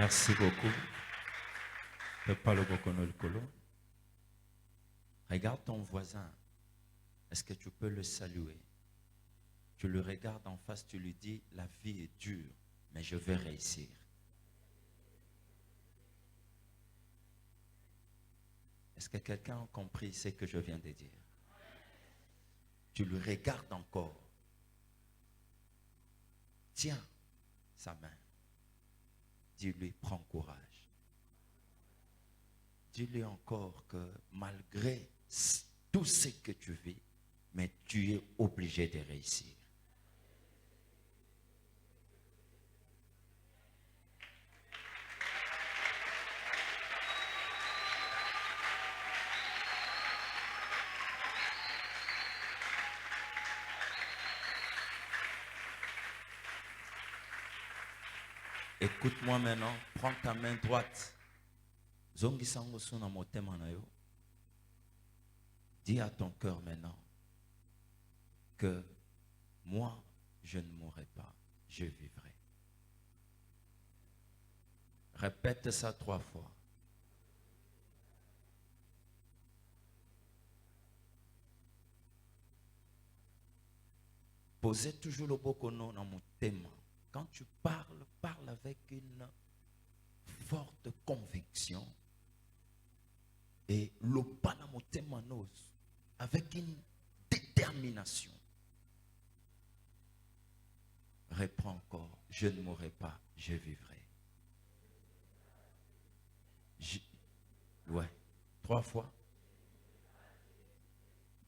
Merci beaucoup. Regarde ton voisin. Est-ce que tu peux le saluer? Tu le regardes en face, tu lui dis, la vie est dure, mais je vais réussir. Est-ce que quelqu'un a compris ce que je viens de dire? Tu le regardes encore. Tiens sa main. Dis-lui, prends courage. Dis-lui encore que malgré tout ce que tu vis, mais tu es obligé de réussir. Écoute-moi maintenant, prends ta main droite. Dis à ton cœur maintenant que moi, je ne mourrai pas, je vivrai. Répète ça 3 fois. Posez toujours le bokono dans mon thème. Quand tu parles, parle avec une forte conviction. Et le panamotemanos avec une détermination. Reprends encore. Je ne mourrai pas, je vivrai. Ouais. 3 fois.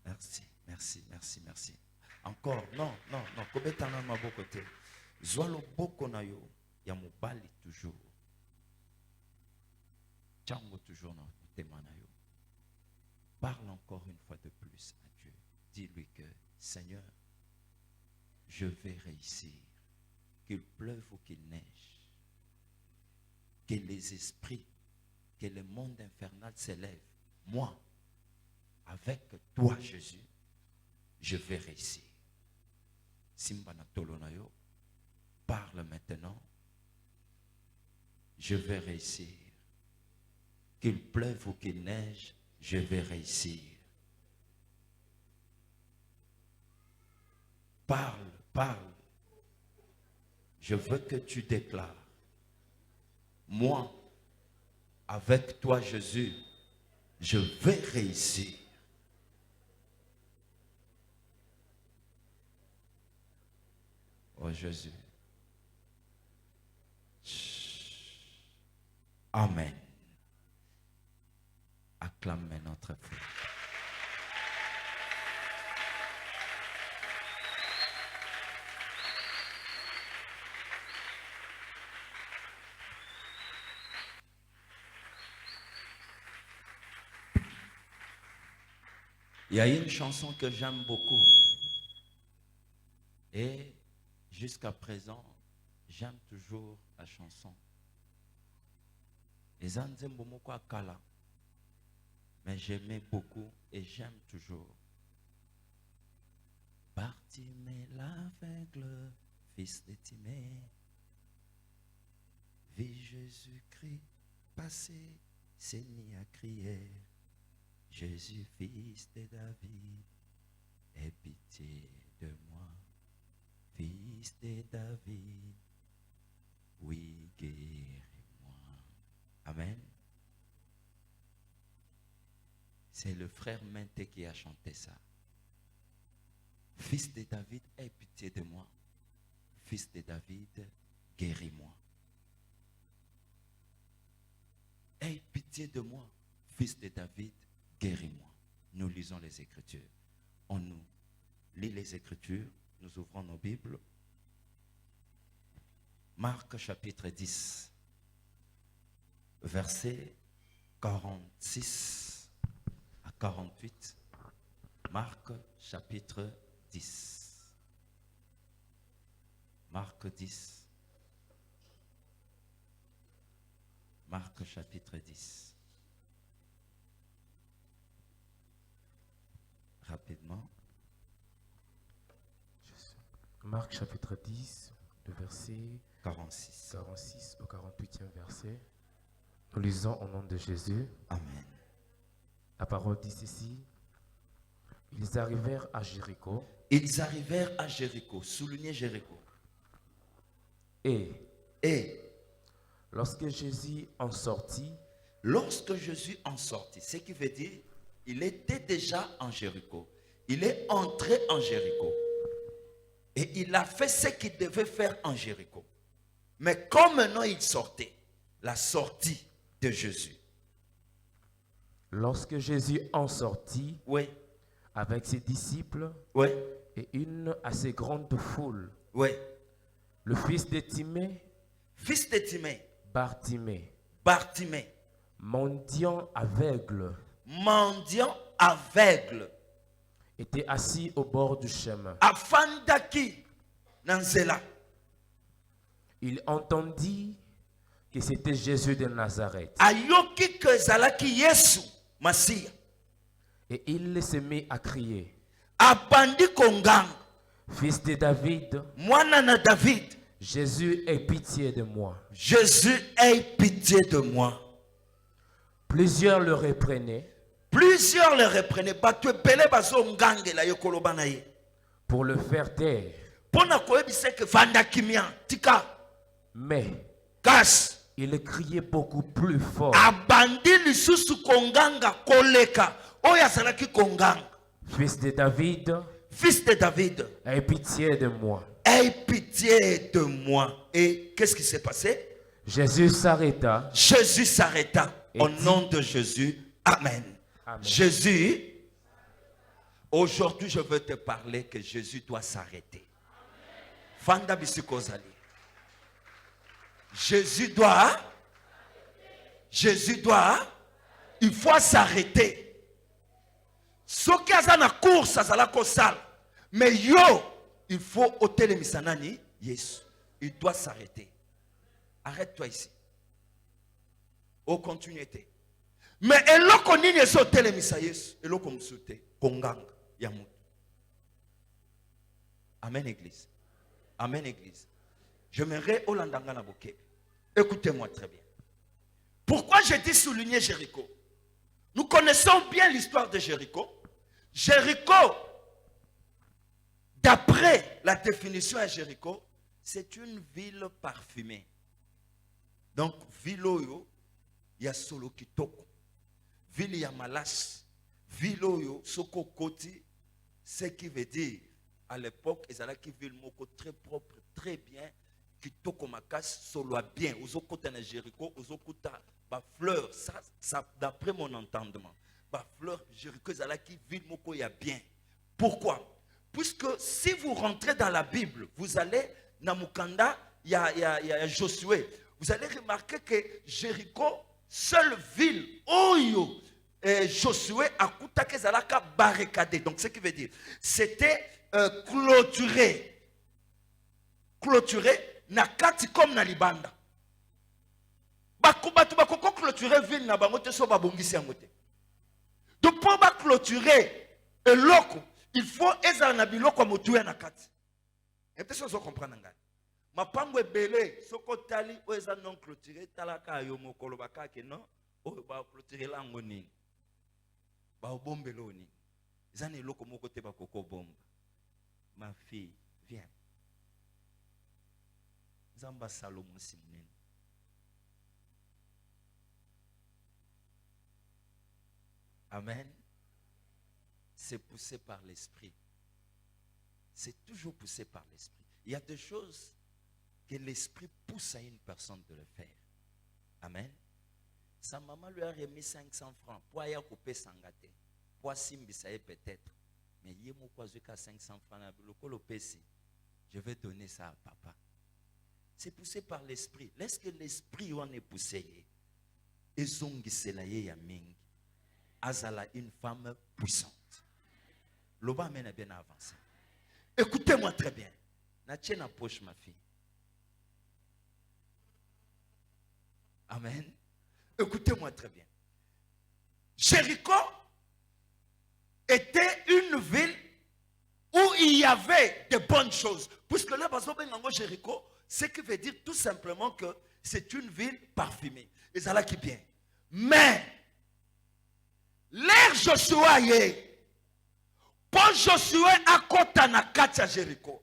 Merci, merci, merci, merci. Encore. Non. Kobetana ma bokote. Zwalo boko na yo. Ya mobali toujours. Tchango toujours na tema na yo. Parle encore une fois de plus à Dieu. Dis-lui que, Seigneur, je vais réussir. Qu'il pleuve ou qu'il neige. Que les esprits, que le monde infernal s'élève. Moi, avec toi, Jésus, je vais réussir. Simbana Tolonayo, parle maintenant. Je vais réussir. Qu'il pleuve ou qu'il neige, je vais réussir. Parle. Je veux que tu déclares. Moi, avec toi, Jésus, je vais réussir. Oh Jésus. Amen. Acclame notre foi. Il y a une chanson que j'aime beaucoup. Et jusqu'à présent, j'aime toujours la chanson. Les Anzembomoko Akala. Mais j'aimais beaucoup et j'aime toujours. Bartimée l'aveugle, fils de Timée, vit Jésus-Christ passer, s'est mis à crier. Jésus, fils de David, aie pitié de moi. Fils de David, oui, guéris-moi. Amen. C'est le frère Mente qui a chanté ça. Fils de David, aie pitié de moi. Fils de David, guéris-moi. Aie pitié de moi. Fils de David, guéris-moi. Nous lisons les Écritures. On nous lit les Écritures. Nous ouvrons nos Bibles. Marc chapitre 10, verset 46 à 48. Marc chapitre 10. Marc 10. Marc chapitre 10. Rapidement. Marc chapitre 10, le verset 46. 46 au 48e verset. Nous lisons au nom de Jésus. Amen. La parole dit ceci. Ils arrivèrent à Jéricho. Ils arrivèrent à Jéricho. Soulignez Jéricho. Et Et lorsque Jésus en sortit, lorsque Jésus en sortit, ce qui veut dire, il était déjà en Jéricho. Il est entré en Jéricho. Et il a fait ce qu'il devait faire en Jéricho. Mais comme maintenant il sortait, la sortie de Jésus. lorsque Jésus en sortit Oui, avec ses disciples oui, et une assez grande foule, oui. le fils de Timée, Fils de Timée, Bartimée, Bartimée, mendiant aveugle, mendiant aveugle, était assis au bord du chemin. afandaki nanzela. Il entendit que c'était Jésus de Nazareth. Ayoki que zalaki Yesu Masia. Et il se mit à crier, Abandi kongang, Fils de David, mwana na David, Jésus, aie pitié de moi. Jésus, aie pitié de moi. Plusieurs le reprenaient Plusieurs le reprenaient. Batu ebele bazo ngangela ye koloba na ye. pour le faire taire. Pona koyebisa ke vanda kimia tika Mais kas. il criait beaucoup plus fort. Abandi lisusu konganga koleka. Oyo azalaki konganga. Fils de David, Fils de David, aie pitié de moi. aie pitié de moi. Et qu'est-ce qui s'est passé? Jésus s'arrêta. Jésus s'arrêta. Et Au dit, nom de Jésus. Amen. Amen. Jésus, aujourd'hui je veux te parler que Jésus doit s'arrêter. Fanda bisikozali. Jésus doit, il faut s'arrêter. Soki aza na course azala kosala. Mais yo, il faut otelemisana nani Yesu. Il doit s'arrêter. Arrête-toi ici. Au continuité. Mais eloko nini ezo telemisa Yesu, eloko musute konganga ya mutu. Amen église. Amen église. J'aimerais olandanga na boke. Écoutez-moi très bien. Pourquoi j'ai dit souligner Jéricho? Nous connaissons bien l'histoire de Jéricho. Jéricho, d'après la définition à Jéricho, c'est une ville parfumée. Donc, ville oyo, ya solo kitoko. Ville ya malas. Ville oyo, soko koti, ce qui veut dire, à l'époque, ezalaki ville moko très propre, très bien, kitoko makas, solo bien. Ozokota na Jéricho, ozokota ba fleur, ça d'après mon entendement. Ba fleur, Jéricho ezalaki ville moko ya bien. Pourquoi? Puisque si vous rentrez dans la Bible, vous allez na Mukanda, il y a Josué. Vous allez remarquer que Jéricho, seule ville, Oyo, Josué a koutake zalaka barricadé. Donc ce qui veut dire, c'était clôturé. Clôturé, na kati comme na libanda. Batu bakoko clôturé ville na bango te so babongisi yango te. Donc pour ba clôturer eloko, il faut ezala na biloko motuya na kati. Et peut-être que vous comprenez ngai. Mapango ebele soko tali o eza non clôturé talaka yo mokolo bakake non o ba clôturer lango nini. Ba obombelo nini. Eza na eloko moko te bakoko bomba. Ma fille, viens. Zamba Salomon Simonene. Amen. C'est poussé par l'esprit. C'est toujours poussé par l'esprit. Il y a des choses que l'esprit pousse à une personne de le faire. Amen. Sa maman lui a remis 500 francs. Pour aller couper Sangate. Pour Simbisaye peut-être. Mais il y a mon croisé qu'à 500 francs. Je vais donner ça à papa. C'est poussé par l'esprit. Lorsque l'esprit en est poussé, et Azala, une femme puissante. L'Oba amène bien avancé. Écoutez-moi très bien. Na tienne en poche, ma fille. Amen. Écoutez-moi très bien. Jéricho était une ville où il y avait de bonnes choses. Puisque là, Jéricho, ce qui veut dire tout simplement que c'est une ville parfumée. Et ça là qui bien. Mais, l'air Joshua est, pour Joshua à côté na katia Jéricho,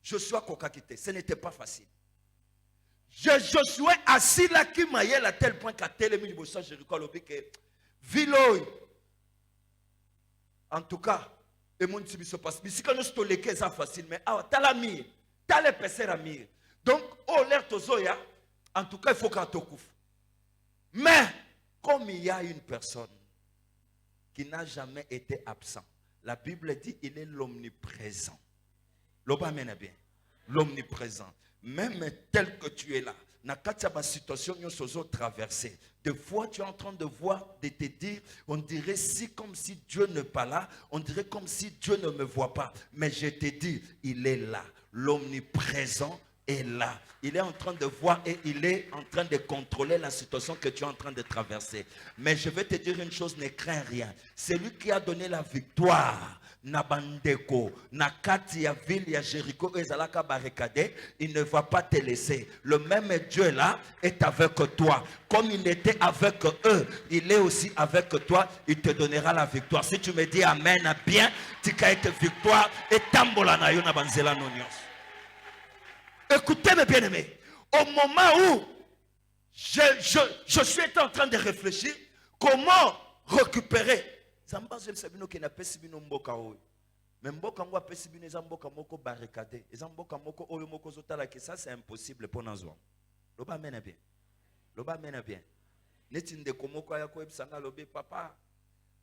Joshua kokakite, ce n'était pas facile. Joshua assis là qui maillait à tel point qu'à tel émi de Jéricho lobi que Viloy. En tout cas, et mon tibi se passe. Mais si quand nous stoleke ça facile, mais ah talami, tale peser amir. Donc oh l'air tozoya, en tout cas il faut qu'on te couvre. Mais comme il y a une personne qui n'a jamais été absent, la Bible dit il est l'omniprésent. L'oba mène bien. L'omniprésent. Même tel que tu es là, na situation traversée. Des fois, tu es en train de voir, de te dire, on dirait si comme si Dieu n'est pas là, on dirait comme si Dieu ne me voit pas. Mais je te dis, il est là. L'omniprésent est là. Il est en train de voir et il est en train de contrôler la situation que tu es en train de traverser. Mais je vais te dire une chose, ne crains rien. C'est lui qui a donné la victoire. Nabandeko, Nakati ya ville ya Jéricho ezalaka barricadé, il ne va pas te laisser. Le même Dieu là est avec toi. Comme il était avec eux, il est aussi avec toi. Il te donnera la victoire. Si tu me dis amen bien, tu as été victoire et tambola na yo na banzela nonios. Écoutez mes bien-aimés, au moment où je suis en train de réfléchir, comment récupérer. Zamba je sabino ke na pesi bino mboka oyo. Mais mboka ngo apesi bino eza mboka moko barricadé. Eza mboka moko oyo moko zotala que ça c'est impossible pour nazwa. Loba mena bien. Loba mena bien. Neti ndeko moko ya ko ebisanga lobe papa.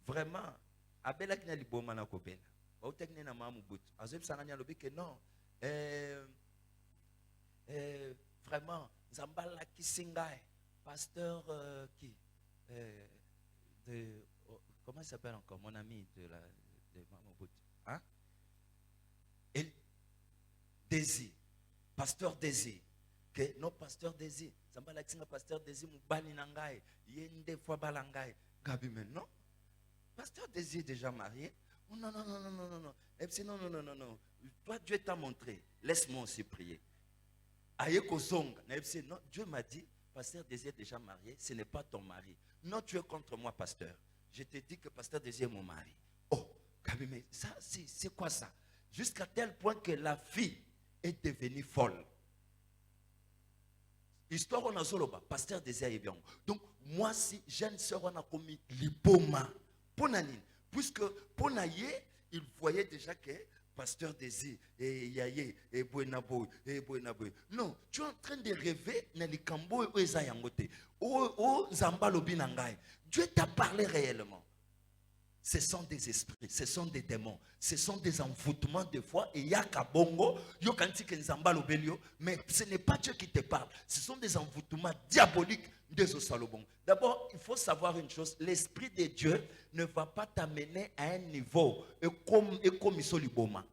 Vraiment abela kina liboma na ko bela. Ba utekne na mamu butu. Azo ebisanga nya lobe que non. Vraiment Zamba la kisingae. Pasteur qui de comment il s'appelle encore mon ami de Mamobout, hein? Et Désir, pasteur Désir, que non pasteur Désir, ça m'a l'accent pasteur Désir mubani nangai, yende fois balangai, gabi mais non, pasteur Désir est déjà marié, oh, non, et puis non, toi Dieu t'a montré, laisse-moi aussi prier. Aye kozonga, non, Dieu m'a dit, pasteur Désir est déjà marié, ce n'est pas ton mari, non tu es contre moi pasteur. Je te dis que pasteur Désir est mon mari. Oh, mais ça, c'est quoi ça? Jusqu'à tel point que la fille est devenue folle. Histoire on a zoloba, pasteur Désir est bien. Donc, moi, si jeune sœur, on a commis l'hypoma. Ponanine. Puisque Ponaye, il voyait déjà que pasteur Désir, et Yaye, et Buenabo, et Buenabo. Non, tu es en train de rêver, Nelikambo et Zayangote. Oh, Zambalobi Nangai. Dieu t'a parlé réellement. Ce sont des esprits, ce sont des démons, ce sont des envoûtements de foi. Et Yakabongo, Yokantik Nzambalobelio, mais ce n'est pas Dieu qui te parle. Ce sont des envoûtements diaboliques de Salomon. D'abord, il faut savoir une chose, l'esprit de Dieu ne va pas t'amener à un niveau et comme il soliboma.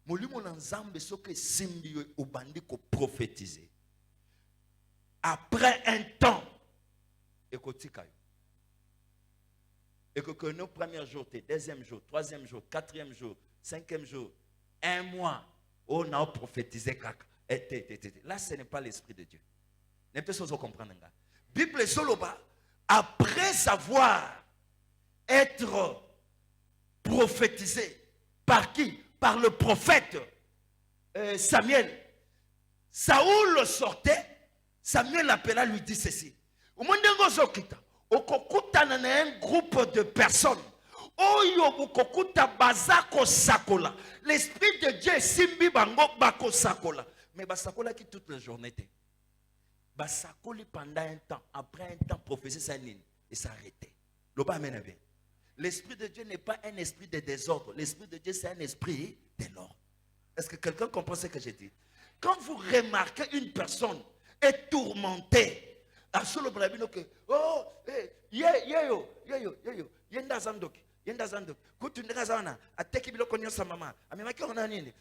Molimo Nzambe soke simbi obandi ko prophétiser. Après un temps, et que nos premiers jours, deuxième jour, troisième jour, quatrième jour, cinquième jour, un mois, on a prophétisé. Là, ce n'est pas l'esprit de Dieu. Ne peut pas comprendre. Bible Soloba, après avoir être prophétisé, par qui? Par le prophète Samuel. Saoul sortait, Samuel l'appela, lui dit ceci. Au monde de okokutana na un groupe de personnes. Oyo bukokuta bazako sakola. L'esprit de Dieu simbi bango bako sakola. Mais basakola qui toute la journée. Basakoli pendant un temps. Après un temps, prophétie s'anine et s'arrêter. L'oba amène bien. L'esprit de Dieu n'est pas un esprit de désordre. L'esprit de Dieu, c'est un esprit de l'ordre. Est-ce que quelqu'un comprend ce que j'ai dit? Quand vous remarquez une personne est tourmentée, à solo brabino que oh yenda zandoki kutuneka zana ateki biloko nyosa mama amemaki ona nini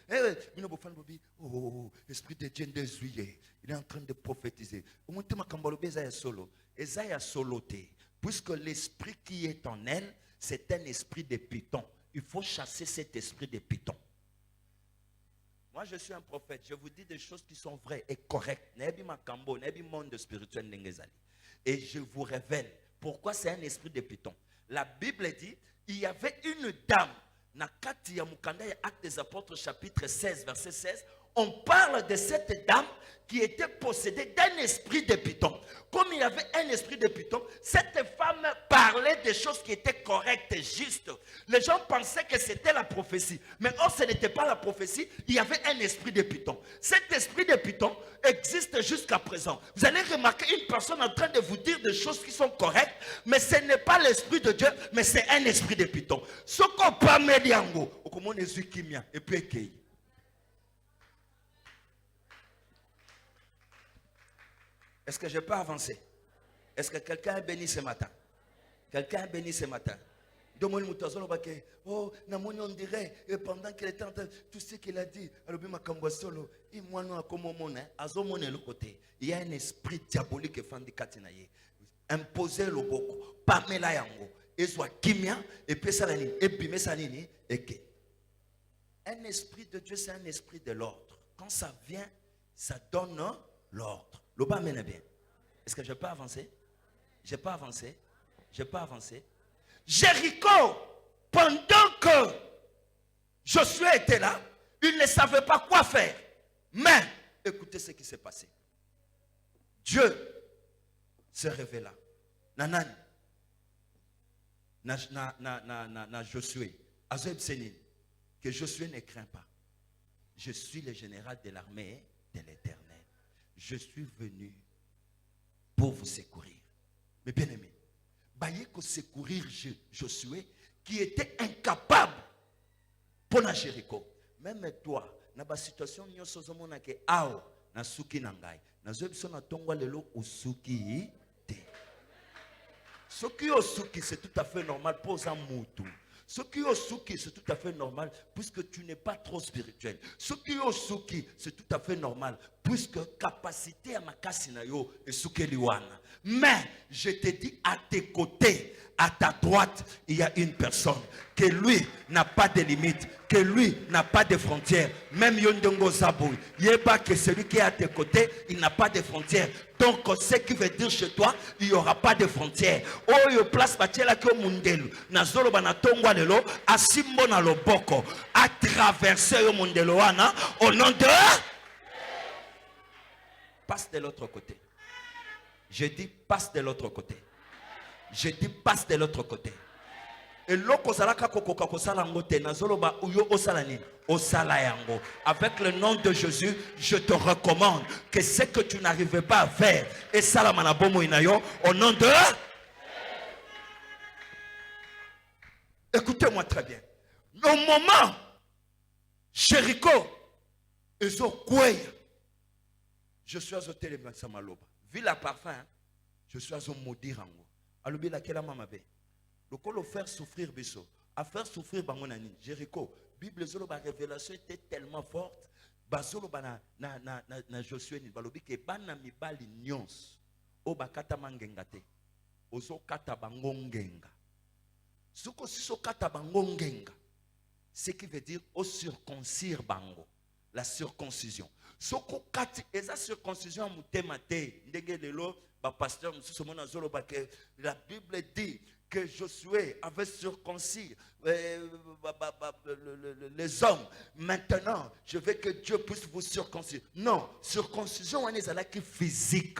bino bofan bobi oh esprit de Dieu désuillé il est en train de prophétiser umutima kambalo beza ya solo ezaya soloté puisque l'esprit qui est en elle c'est un esprit de python. Il faut chasser cet esprit de python. Moi, je suis un prophète. Je vous dis des choses qui sont vraies et correctes. Nebi makambo, nebi monde spirituel n'engezali. Et je vous révèle pourquoi c'est un esprit de python. La Bible dit, il y avait une dame, Nakati ya Mukanda ya Actes des Apôtres chapitre 16, verset 16. On parle de cette dame qui était possédée d'un esprit de python. Comme il y avait un esprit de python, cette femme parlait des choses qui étaient correctes et justes. Les gens pensaient que c'était la prophétie. Mais or, ce n'était pas la prophétie. Il y avait un esprit de python. Cet esprit de python existe jusqu'à présent. Vous allez remarquer une personne en train de vous dire des choses qui sont correctes, mais ce n'est pas l'esprit de Dieu, mais c'est un esprit de python. Ce qu'on peut mettre comment et puis est-ce que je peux avancer? Est-ce que quelqu'un est béni ce matin? Quelqu'un est béni ce matin? Oh, on dirait, et pendant qu'il était en train, tout ce qu'il a dit, il y a un esprit diabolique qui imposer le boko, pamela yango, et soit kimia, et puis ça et puis ça et que. Un esprit de Dieu, c'est un esprit de l'ordre. Quand ça vient, ça donne l'ordre. Le bas mène bien. Est-ce que je peux avancer? Je peux avancer? Je peux avancer? Jéricho, pendant que Josué était là, il ne savait pas quoi faire. Mais, écoutez ce qui s'est passé. Dieu se révéla. Nanan, na Josué, Azoeb Sénine, que Josué ne craint pas. Je suis le général de l'armée de l'Éternel. Je suis venu pour vous secourir. Mais bien aimé, baillez que secourir Josué qui était incapable pour la Jéricho. Même toi, dans la situation où nous avons que ao na suki nangai, na zoebso na tongwa lelo usuki te. Ce qui est suki, c'est tout à fait normal pour un moutou. Ce qui est suki, c'est tout à fait normal puisque tu n'es pas trop spirituel. Ce qui est suki, c'est tout à fait normal puisque capacité à ma kasinayo est sukeliwana. Mais je te dis à tes côtés, à ta droite, il y a une personne que lui n'a pas de limite, que lui n'a pas de frontières. Même Yondongo Zaboui, Yeba que celui qui est à tes côtés, il n'a pas de frontières. Donc, ce qui veut dire chez toi, il n'y aura pas de frontières. Oh, yo place batiela ke mundelu. Nazolo banatongwa lelo, asimbo na loboko, à traverser yo mundelu wana, au nom de... Passe de l'autre côté. Je dis passe de l'autre côté. Je dis passe de l'autre côté. Et avec le nom de Jésus, je te recommande que ce que tu n'arrivais pas à faire, et au nom de... Écoutez-moi très bien. Au moment, Jéricho, je suis à Zotel Samaloba. Vu la parfum, je suis à Zomodi Rango. Alobi la kela mamabe. Le col faire souffrir biso, à faire souffrir bangonani. Jéricho, Bible zolo ba révélation était tellement forte. Bazolo ba na Josué ni balobi ke bana mibali nyons. O bakata mangengate. Ozo kata bangongenga. Suko siso kata bangongenga. Ce qui veut dire au circoncire bango. La circoncision. Soko kati eza circoncision mutemate ndenge lelo ba pasteur mususu mona zolo ba ke la Bible dit que Josué avait circoncis les hommes. Maintenant, je veux que Dieu puisse vous circoncire. Non, circoncision on est qui physique,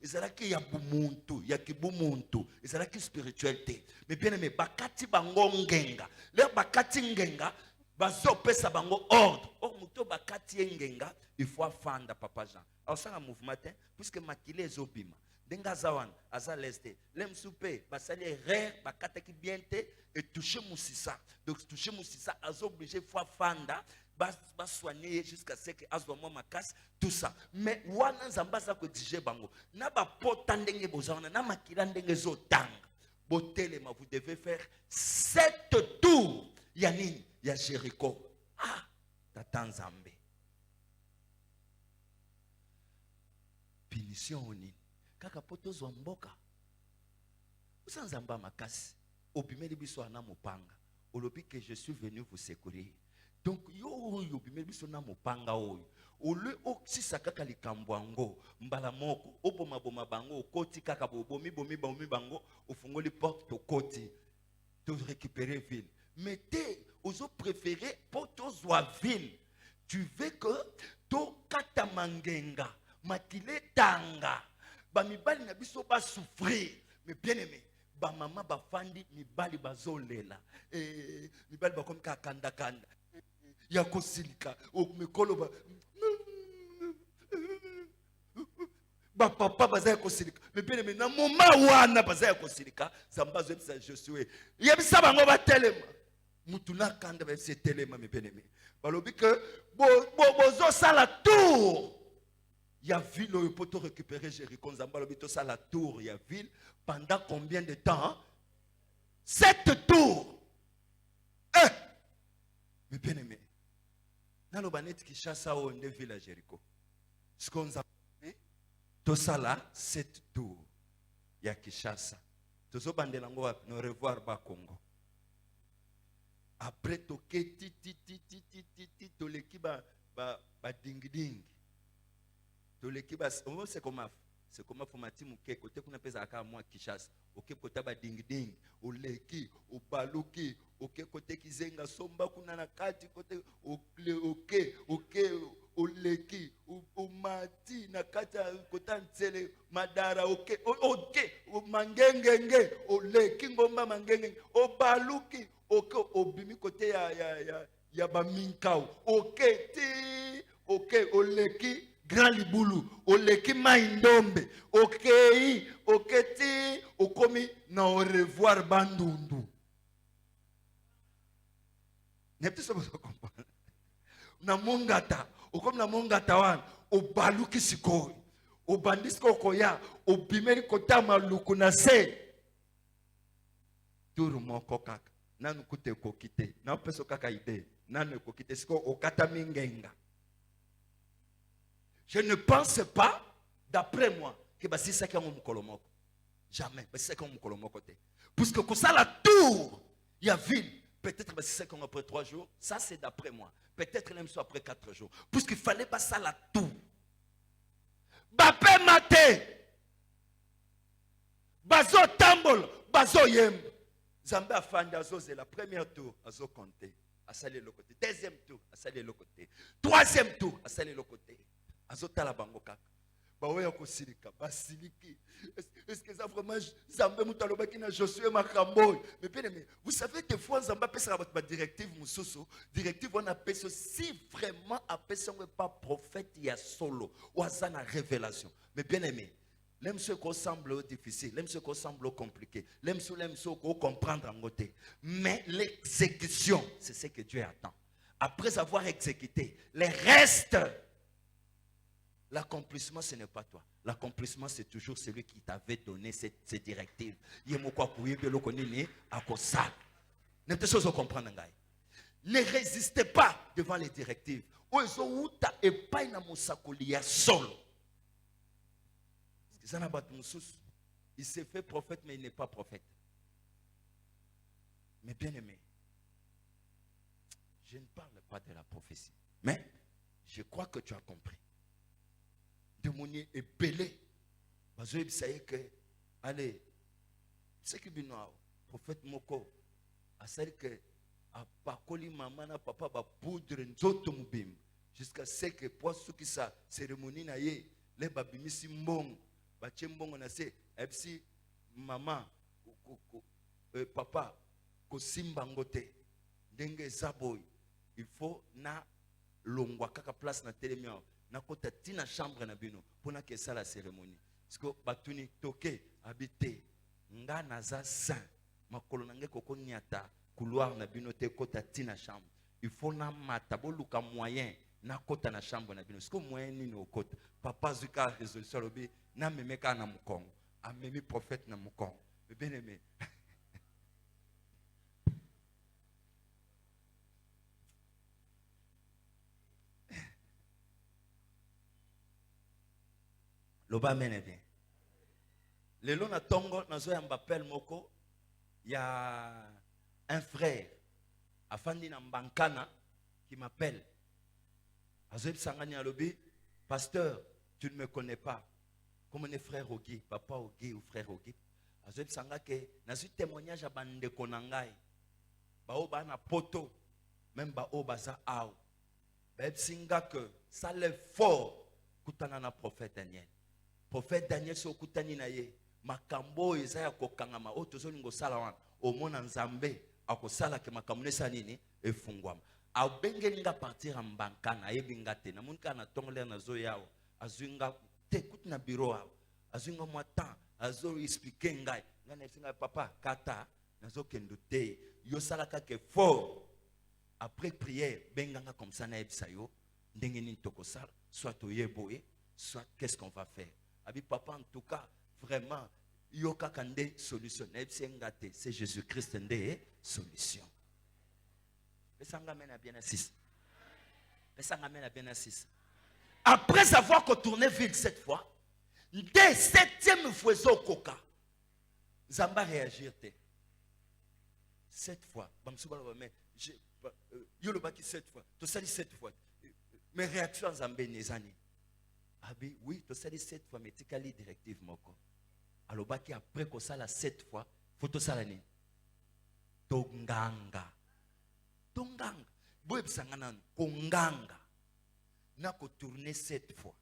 est qui yabumuntu, yakibumuntu, est qui spiritualité. Mais bien aimé, bakati bangongenga, leur bakati ngenga. Bazo pesa bango ordre. Oh muto bakati ngenga, il faut afanda papa Jean. Alors ça un mouvement puisque makile ezobima. Denga zawan aza leste. Lem soupe basali rare bakata ki biente et toucher moussissa. Donc toucher moussissa azo obligé faut afanda bas soigner jusqu'à ce que azo ma casse tout ça. Mais wana nzamba za ko dije bango. Na ba pota ndenge bozana na makila ndenge zotanga. Botelema vous devez faire 7 tours. Yanini ya Jéricho. Ah, tata Nzambe. Punition oni. Kaka poto zomboka. Usa Nzamba makasi. Obimeli biso ana mopanga. Olobi que je suis venu vous secourir. Donc yo yo bimeli biso na mopanga oyo. Ole oksisa kaka likambo yango mbala moko oboma boma bango okoti kaka bomi bango ofungoli porte okoti to récupérer ville. Mais t'es aux préférés pour toi ville. Tu veux que to kata mangenga makile tanga ba mibali na biso ba souffrir. Mais bien aimé ba mama ba fandi mibali bazolela mibali ba comme kanda ya kosilika o mekolo ba papa bazaya kosilika. Mais bien aimé na moma wana bazaya kosilika zamba zo bisa Josué yebisa bango ba telema mutuna kanda ba bisa telema. Mais bien aimé balobi que bozo sala tour ya ville oyo pour te récupérer Jéricho. Nzamba lobi to sala tour ya ville pendant combien de temps? 7 tours. Mais bien aimé na lo banet ki chassa o nde ville à Jéricho. Ce qu'on a to sala 7 tours ya Kinshasa. Tozo bandela ngo no revoir ba Congo. Après toke ti to leki ba ding ding. To leki ba c'est comment fomati muke côté kuna pesa aka moi Kinshasa. OK côté ba ding ding, o leki, o baluki, OK côté kizenga somba kuna na kati côté OK o leki, o mati na kati côté ntele madara OK o mangengenge, o leki ngomba mangengenge, o baluki OK obimi côté ya ba minkao OK ti OK oleki grand libulu oleki maindombe OK ti okomi na au revoir bandundu. Ne peut pas comprendre na mongata okomi na mongata wana obaluki sikoi obandisiko koya obimeli kota maluku na se turu moko kaka nanu kute kokite na peso kaka ide nanu kokite siko okata mingenga. Je ne pense pas d'après moi que basi ça comme mukolomoko jamais basi ça comme mukolomoko te puisque que ça la tour il y a ville peut-être basi ça comme après 3 jours ça c'est d'après moi peut-être même soit après 4 jours puisqu'il fallait pas ça la tour bapé maté bazo tambol bazo yem Zambé a fandi c'est la première tour azo compter à saler le côté deuxième tour à saler le côté troisième tour à saler le côté azo tala bango kaka baoya kosilika basiliki. Est-ce que ça vraiment Zambé mutalobaki na Josué makambo? Mais bien aimé vous savez des fois Zambé pesa ba directive mususu directive on appelle ça si vraiment appelle pas prophète il y a solo ou azana révélation. Mais bien aimé l'aime ce qu'on semble difficile, l'aime ce qu'on semble compliqué, l'aime ce qu'on comprendre en côté. Mais l'exécution, c'est ce que Dieu attend. Après avoir exécuté, les restes, l'accomplissement, ce n'est pas toi. L'accomplissement, c'est toujours celui qui t'avait donné ces directives. Ne résistez pas devant les directives. Il s'est fait prophète, mais il n'est pas prophète. Mais bien aimé, je ne parle pas de la prophétie. Mais je crois que tu as compris. Démonier est belé. Allez, c'est que prophète Moko, à celle que a pakoli maman na papa ba poudre nzoto mubim jusqu'à ce que pour ceux qui sa cérémonie na ye les babimisi mbongo bache mbongo na se epsi maman papa ko simba ngote ndenge zaboy il faut na longwa kaka place na telemia na kota tina chambre na bino pona que ça la cérémonie parce que batuni toke habité nga naza saint makolo nange koko niata couloir na bino te kota tina chambre il faut na mata boluka moyen na kota na chambre na bino siko moyen nini okota papa zuka résolution lobi na memeka na mukongo amemi prophète na mukongo bien aimé loba mene bien lelo na tongo nazo ya mbapel moko ya un frère afandi na mbankana qui m'appelle. Azoeb Sangani Alobi, pasteur, tu ne me connais pas. Comme on est frère Ogi, papa Ogi ou frère Ogi. Azoeb Sangake, nazu témoignage à bande konangai. Baoba na poto, même baoba za ao. Baeb singa que ça l'est fort. Kutana na prophète Daniel. Prophète Daniel so kutani na ye. Makambo ezaya kokangama. O tozolingo salawan. O mona nzambe. Ako sala ke makamune sanini. Efungwama. A bengelinga partir en bankana. Ebinga te. Na munka na tongole na zo yao. Azuinga te kut na bureau ao. Azuinga mwatan. Azo explique ngai. Ngane singa papa kata. Nazo kendo te. Yo salaka ke fort. Après prière. Benganga comme ça na ebsayo. Ndengeni tokosala. Soit au yeboé. Soit qu'est-ce qu'on va faire. Abi papa en tout cas. Vraiment. Yoka kande solution. C'est Jésus-Christ nde solution. Après avoir retourné ville cette fois, dès 7e fois au coca, Zamba réagir. Cette fois, cette fois, tu sais 7 fois. Mes réactions Zambé Nezani. Abi oui, tu sais 7 fois, mais tu as les directives moko. Alors baki après que ça la 7 fois, faut tout ça l'année. Tonganga. Tonganga. Boeb sangana konganga. Na ko tourner 7 fois.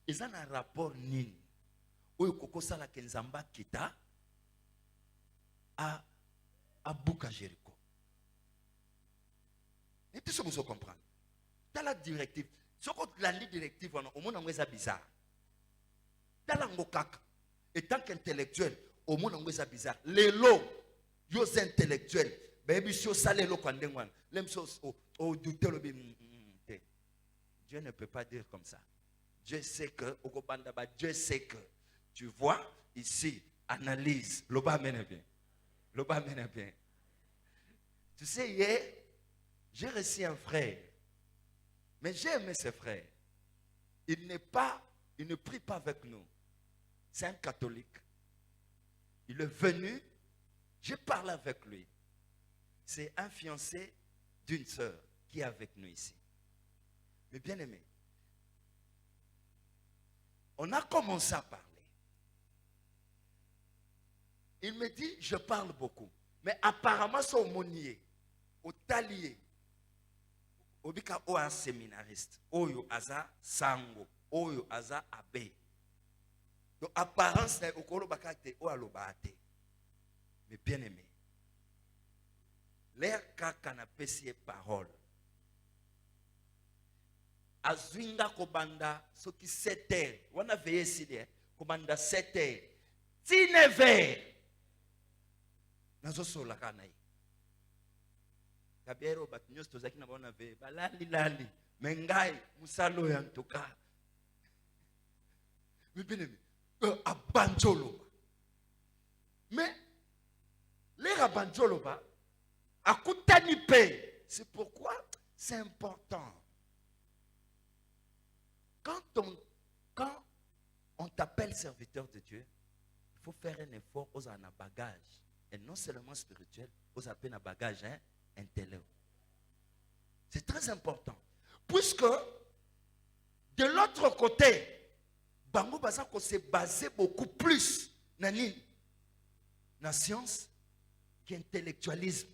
Ils ont un rapport nini. Oyo koko sala kenzamba kita à Bouka Jéricho. Et tout ça vous comprendre. Dans la directive, ce qu'on la directive au monde en est bizarre. Dans la ngokaka. Et tant qu'intellectuel, au monde en est bizarre. Les lots, les intellectuels, baby si au salé lo kwandengwan, l'aime chose au douter le Dieu ne peut pas dire comme ça. Dieu sait que au Kobandaba, Dieu sait que tu vois ici analyse, l'oba mène bien. L'oba mène bien. Tu sais hier, j'ai reçu un frère. Mais j'ai aimé ce frère. Il ne prie pas avec nous. C'est un catholique. Il est venu, j'ai parlé avec lui. C'est un fiancé d'une sœur qui est avec nous ici. Mais bien aimé, on a commencé à parler. Il me dit, je parle beaucoup. Mais apparemment, c'est au Monier, au Talier, au Bika, au un séminariste, Oyo Aza Sango, Oyo Aza Abbé. Donc, apparence, c'est au Kolo Bakate, au Alobate. Mais bien aimé, l'air kakana pesier parole. Azuinga kobanda, ce qui 7 heures. On a veillé ici, kobanda 7 heures. 19 heures. Nazo sola kanai. Kabiero batnyos tozaki na bona ve balali mengai musalo ya ntoka. Mibinemi abanjolo. Mais les abanjolo akutani pe. C'est pourquoi c'est important. Quand on t'appelle serviteur de Dieu, il faut faire un effort aux un bagage. Et non seulement spirituel, aux appels un bagage intellectuel. C'est très important. Puisque de l'autre côté, Bango Bazako s'est basé beaucoup plus dans la science qu'intellectualisme.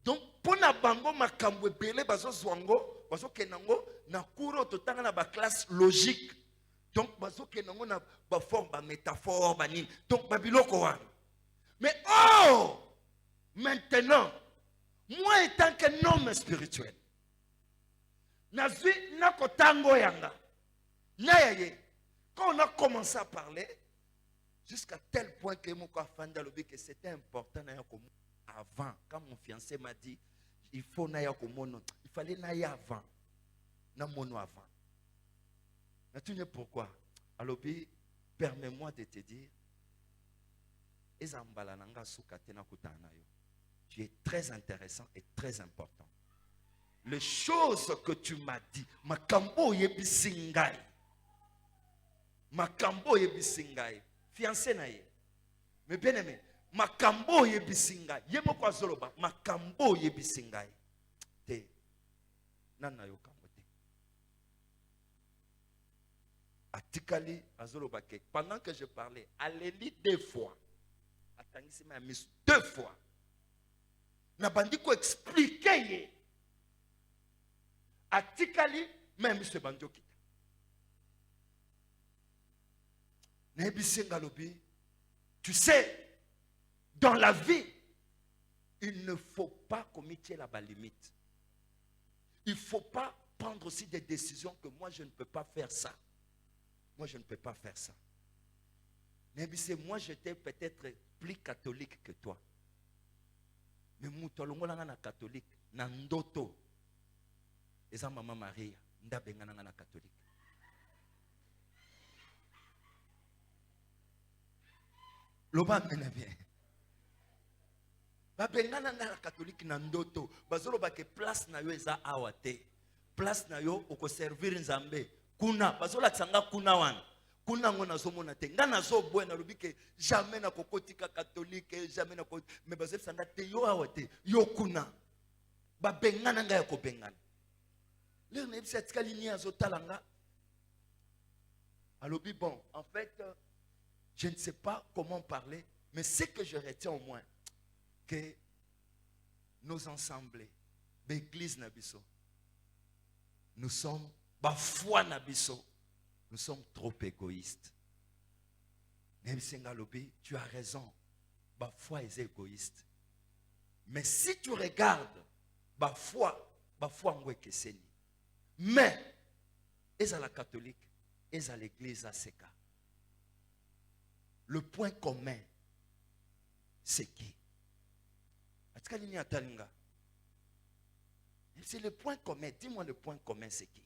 Donc, pour na Bango Makambwe Bele Bazo Zwango, Bazo Kenango, na Kuro Totanga na ba classe logique. Donc, Bazo Kenango na ba forme, ba métaphore, ba nini. Donc, Babiloko wan. Mais oh, maintenant, moi étant qu'un homme spirituel, quand on a commencé à parler, jusqu'à tel point que que c'était important avant, quand mon fiancé m'a dit, il fallait naïe avant, avant. Pourquoi? Alors, permets-moi de te dire, tu es très intéressant et très important. Les choses que tu m'as dit, makambo yebisingai, fiancé naïe. Mais bien aimé, makambo yebisingai, yemo kwa zoloba, makambo yebisingai. te. Nana yo kamote. Atikali azolobake. Pendant que je parlais, Alélie 2 fois. Atangisi ma mis 2 fois. Na bandi ko expliquer ye. Atikali même ce bandio kita. Nebisi ngalobi. Tu sais, dans la vie, il ne faut pas commettre la limite. Il ne faut pas prendre aussi des décisions que moi je ne peux pas faire ça. Moi je ne peux pas faire ça. Mais moi j'étais peut-être plus catholique que toi. Mais moutolongola na catholique, na ndoto. Eza maman Maria, ndabengana na catholique. Loba mena bien. Babengana na catholique na ndoto. Bazolo bake place na yo eza awate. Place na yo oko servir nzambe. Kuna bazola tsanga kuna wana. Kuna ngona zomona te. Ngana zo bwena lobike jamais na kokotika catholique, jamais na ko mais bazelo sanga te yo awate. Yo kuna. Babengana nga ya ko bengana. Le ne bisa tikali ni azotalanga. Alobi bon, en fait je ne sais pas comment parler, mais ce que je retiens au moins, que nos assemblées, l'église Nabiso, nous sommes, foi Nabiso, nous sommes trop égoïstes. Même si tu as raison, foi est égoïste. Mais si tu regardes, foi ngwekeseni. Mais, est à la catholique, est à l'église ACK. Le point commun, c'est qui? C'est le point commun. Dis-moi le point commun, c'est qui?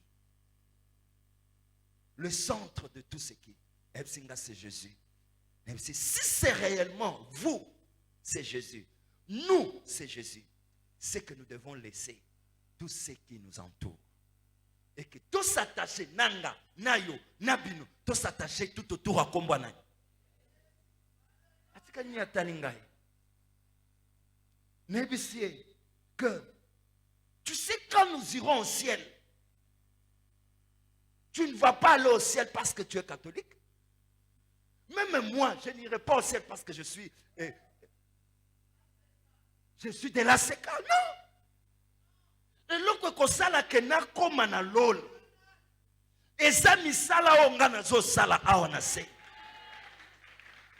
Le centre de tout ce qui? C'est Jésus. Si c'est réellement vous, c'est Jésus. Nous, c'est Jésus. C'est que nous devons laisser tout ce qui nous entoure. Et que tout s'attacher, nanga, nayo, nabino, tout s'attacher tout autour à Kombanaï. Que tu sais quand nous irons au ciel, tu ne vas pas aller au ciel parce que tu es catholique. Même moi, je n'irai pas au ciel parce que je suis de la séca. Non. Et l'autre kosala kena koma na lol. Eza misala onga na zo sala awana se.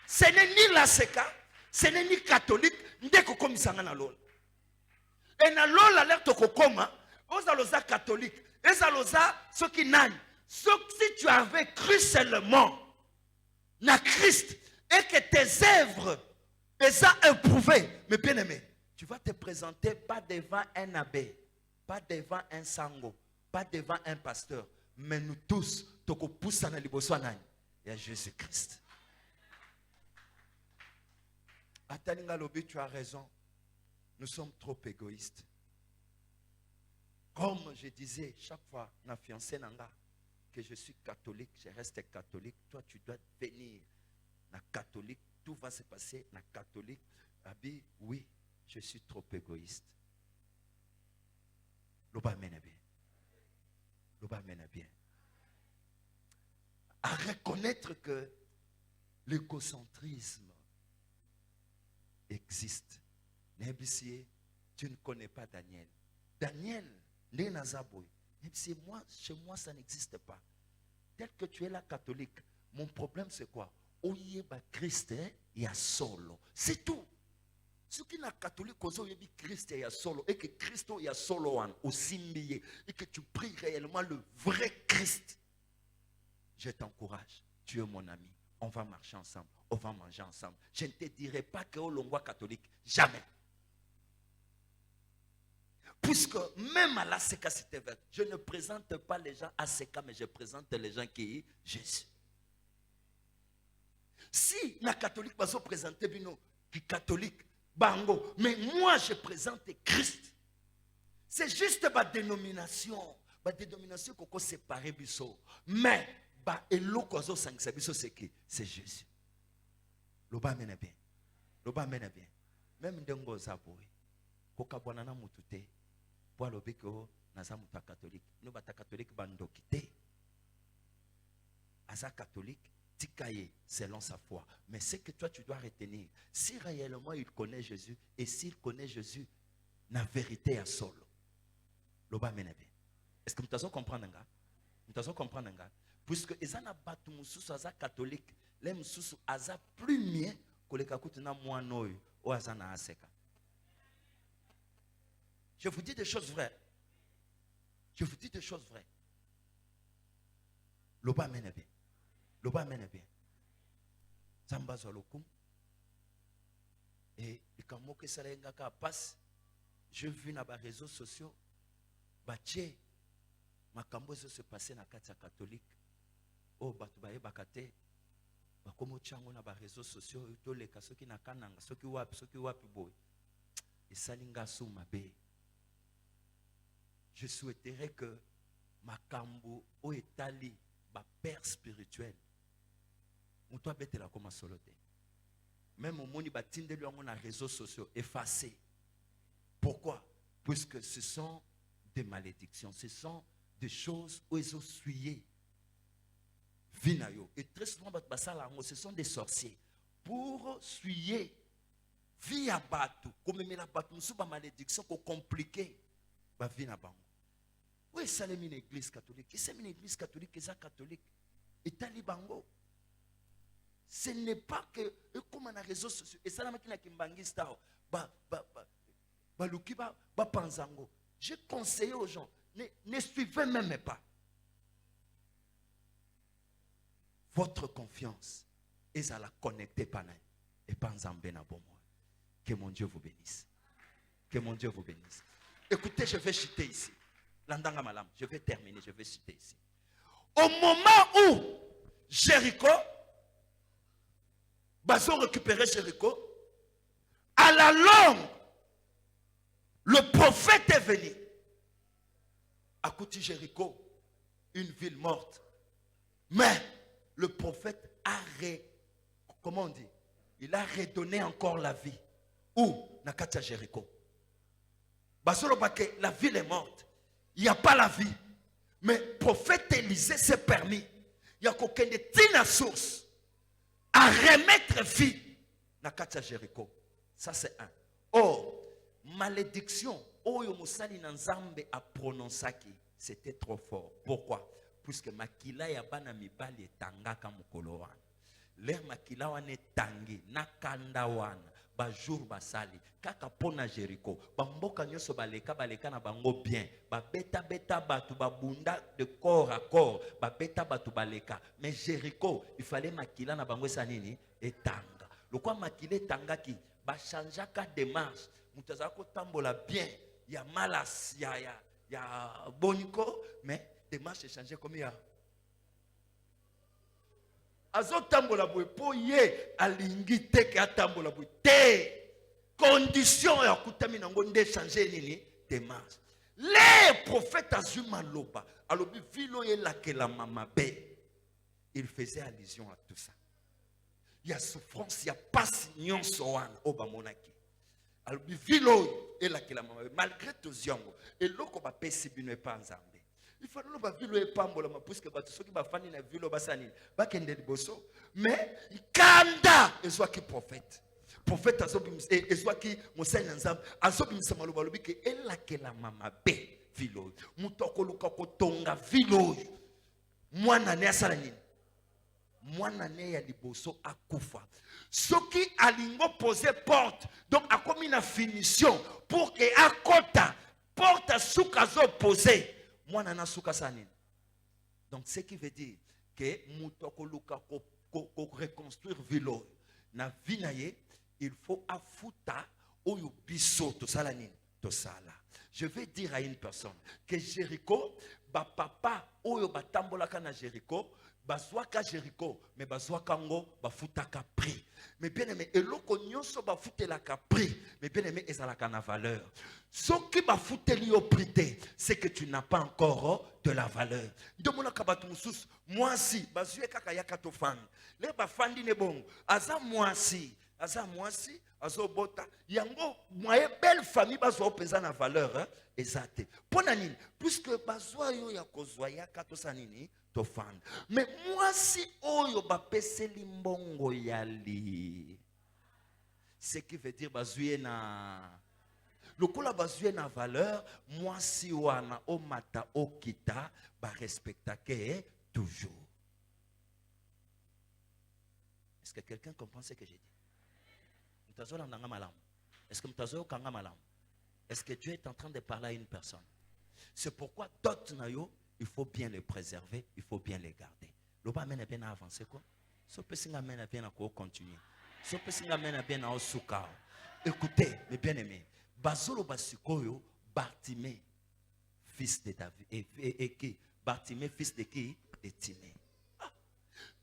Ce n'est ni la séca, ce n'est ni catholique, ndeko komisanga na lol. Et na lol alerte kokoma, ozaloza catholique, ezaloza soki nani. Si tu avais cru seulement na Christ et que tes œuvres sont improuvées, mais bien aimé, tu vas te présenter pas devant un abbé, pas devant un sango, pas devant un pasteur, mais nous tous, toko poussa na liboso nani, il y a Jésus-Christ. Atalinga lobi, tu as raison. Nous sommes trop égoïstes. Comme je disais chaque fois, na fiancé nanga, que je suis catholique, je reste catholique. Toi, tu dois venir na catholique. Tout va se passer na catholique. Abi, oui, je suis trop égoïste. Loba mena bien. Loba mena bien. À reconnaître que l'égocentrisme existe. Nébissier, tu ne connais pas Daniel. Daniel, né Nazaboy. Nébissier, chez moi, ça n'existe pas. Tel que tu es là catholique, mon problème c'est quoi? Oyeba Christ, il y a solo. C'est tout. Ce qui est catholique, il y a Christ et il y a solo. Et que Christ il y a solo aussi mieux. Et que tu pries réellement le vrai Christ. Je t'encourage. Tu es mon ami. On va marcher ensemble. On va manger ensemble. Je ne te dirai pas que au Longwa catholique. Jamais. Puisque même à la CK Cité Verte, je ne présente pas les gens à CK, mais je présente les gens qui sont Jésus. Si la catholique va se présenter qui catholique, bango, mais moi je présente Christ. C'est juste ma dénomination. Ma dénomination qu'on séparé biso. Mais c'est Jésus. Loba mena bien. Loba mena bien. Même ndengo zaboy. Kokabwana na mutute. pour le biko naza muta catholique. Nous bata catholique bandokité. Asa catholique, tikaye selon sa foi. Mais c'est que toi tu dois retenir. Si réellement il connaît Jésus et s'il connaît Jésus, la vérité à solo. Loba menebe. Est-ce que vous avez compris? Vous avez compris? Puisque les gens batu mususu aza catholique, les mususu aza plus mieux que les kakutuna moinoy ou azana aseka. Je vous dis des choses vraies. Je vous dis des choses vraies. Loba menebe. Loba menebe. Zamba zolokum. Et quand moke salenga ka passe, je vu na ba réseaux sociaux, bache makambo se passer na kati ya catholique. Oh batu baye bakate. Bakomo chango na ba réseaux sociaux, to leka soki na kananga, soki wapi boy. Et salinga sou mabe. Je souhaiterais que makambo o etali ba père spirituel. Muto abete la koma solote. Même au moni batinde lui on a réseaux sociaux effacés. Pourquoi? Puisque ce sont des malédictions, ce sont des choses où ils ont suyé. Vinayo. Et très souvent, ce sont des sorciers. Pour suyer, via batu, comme la batu, nous avons malédiction pour compliquer. Vina bango. Oui, ça c'est une église catholique. C'est une église catholique, c'est catholique. Et talibango. Ce n'est pas que, comme on a réseaux sociaux, et ça n'a pas kimbangi stao, lukiba, panzango. Je conseille aux gens, ne suivez même pas. Votre confiance est à la connecter par et pas en bon. Que mon Dieu vous bénisse. Que mon Dieu vous bénisse. Écoutez, je vais chuter ici. Landanga malam, je vais terminer, je vais chuter ici. Au moment où Jéricho, Bazo récupérait Jéricho, à la longue, le prophète est venu. À côté de Jéricho, une ville morte. Mais le prophète a comment on dit? Il a redonné encore la vie. Où? Nakatia Jéricho. La ville est morte. Il n'y a pas la vie. Mais le prophète Élisée s'est permis. Il y a qu'aucun de tina source à remettre vie. Nakatia Jéricho. Ça c'est un. Or, malédiction. Oyo musali nanzambe a prononcé c'était trop fort. Pourquoi? Puisque makila ya bana mibali etangaka mukolo wana. L'air makila wana tangi nakanda wana ba jour basali kaka pona Jéricho bamboka nyoso baleka na bango bien ba beta batu babunda de corps à corps ba beta batu baleka mais Jéricho il fallait makila na bango esa nini etanga lokwa makila etangaki ba changeaka démarche mutazako tambola bien ya malas ya boniko mais démarche échangée comme il y a. Azotambola boy po ye alingi te ke atambola boy te condition ya kutami nango nde changer nini démarche. Les prophètes azuma loba alobi vilo ye lakela mama be. Il faisait allusion à tout ça. Il y a souffrance, il y a passe nyonso wana oba monaki. Alobi vilo ye lakela mama be malgré tous yongo et loko ba pesi bino pa nzambe. Il faut que vilo et pambola puisque ceux qui va faire une vilo basani ba kende liboso mais kanda ezwa ki prophète azobim ezwa ki mosali nzambe azobim samalo balobi ke elakela mama be vilo mutoko luka kotonga vilo mwana ne asala nini mwana ne ya liboso akufa soki alingo poser porte donc a comme une finition pour que akota porte suka zo poser mwana na suka sanini. Donc ce qui veut dire que mutoko luka ko reconstruire vilo na vinaye il faut afuta oyo biso to sala nini to sala. Je vais dire à une personne que Jéricho ba papa oyo batambolaka na Jéricho bazwaka Jéricho mais bazwaka ngo bafutaka prix. Mais bien aimé eloko nyonso bafutelaka prix mais bien aimé ezalaka na valeur. Ce qui bafuteli yo prix c'est que tu n'as pas encore de la valeur. Ndomona kabatu mususu mwasi bazue kaka yaka to fan. Le bafandi ne bon aza mwasi azobota yango moye belle famille bazwa penza na valeur hein ezate pona nini puisque bazwa yo ya kozwa ya katosa nini to fan mais moi si oyo bapeseli mbongo yali ce qui veut dire bazwie na lokola bazwie na valeur moi si wana o mata okita ba respectake toujours. Est-ce que quelqu'un comprend ce que j'ai dit? Est-ce que est-ce que Dieu est en train de parler à une personne? C'est pourquoi d'autres nayo, il faut bien les préserver, il faut bien les garder. L'oba amène bien à avancer quoi? So pesinga amène bien à continuer. So pesinga amène bien à suka. Écoutez, mes bien-aimés, Bazolo basikoyo Bartimée, fils de David, et qui? Bartimée, fils de qui? De Timée.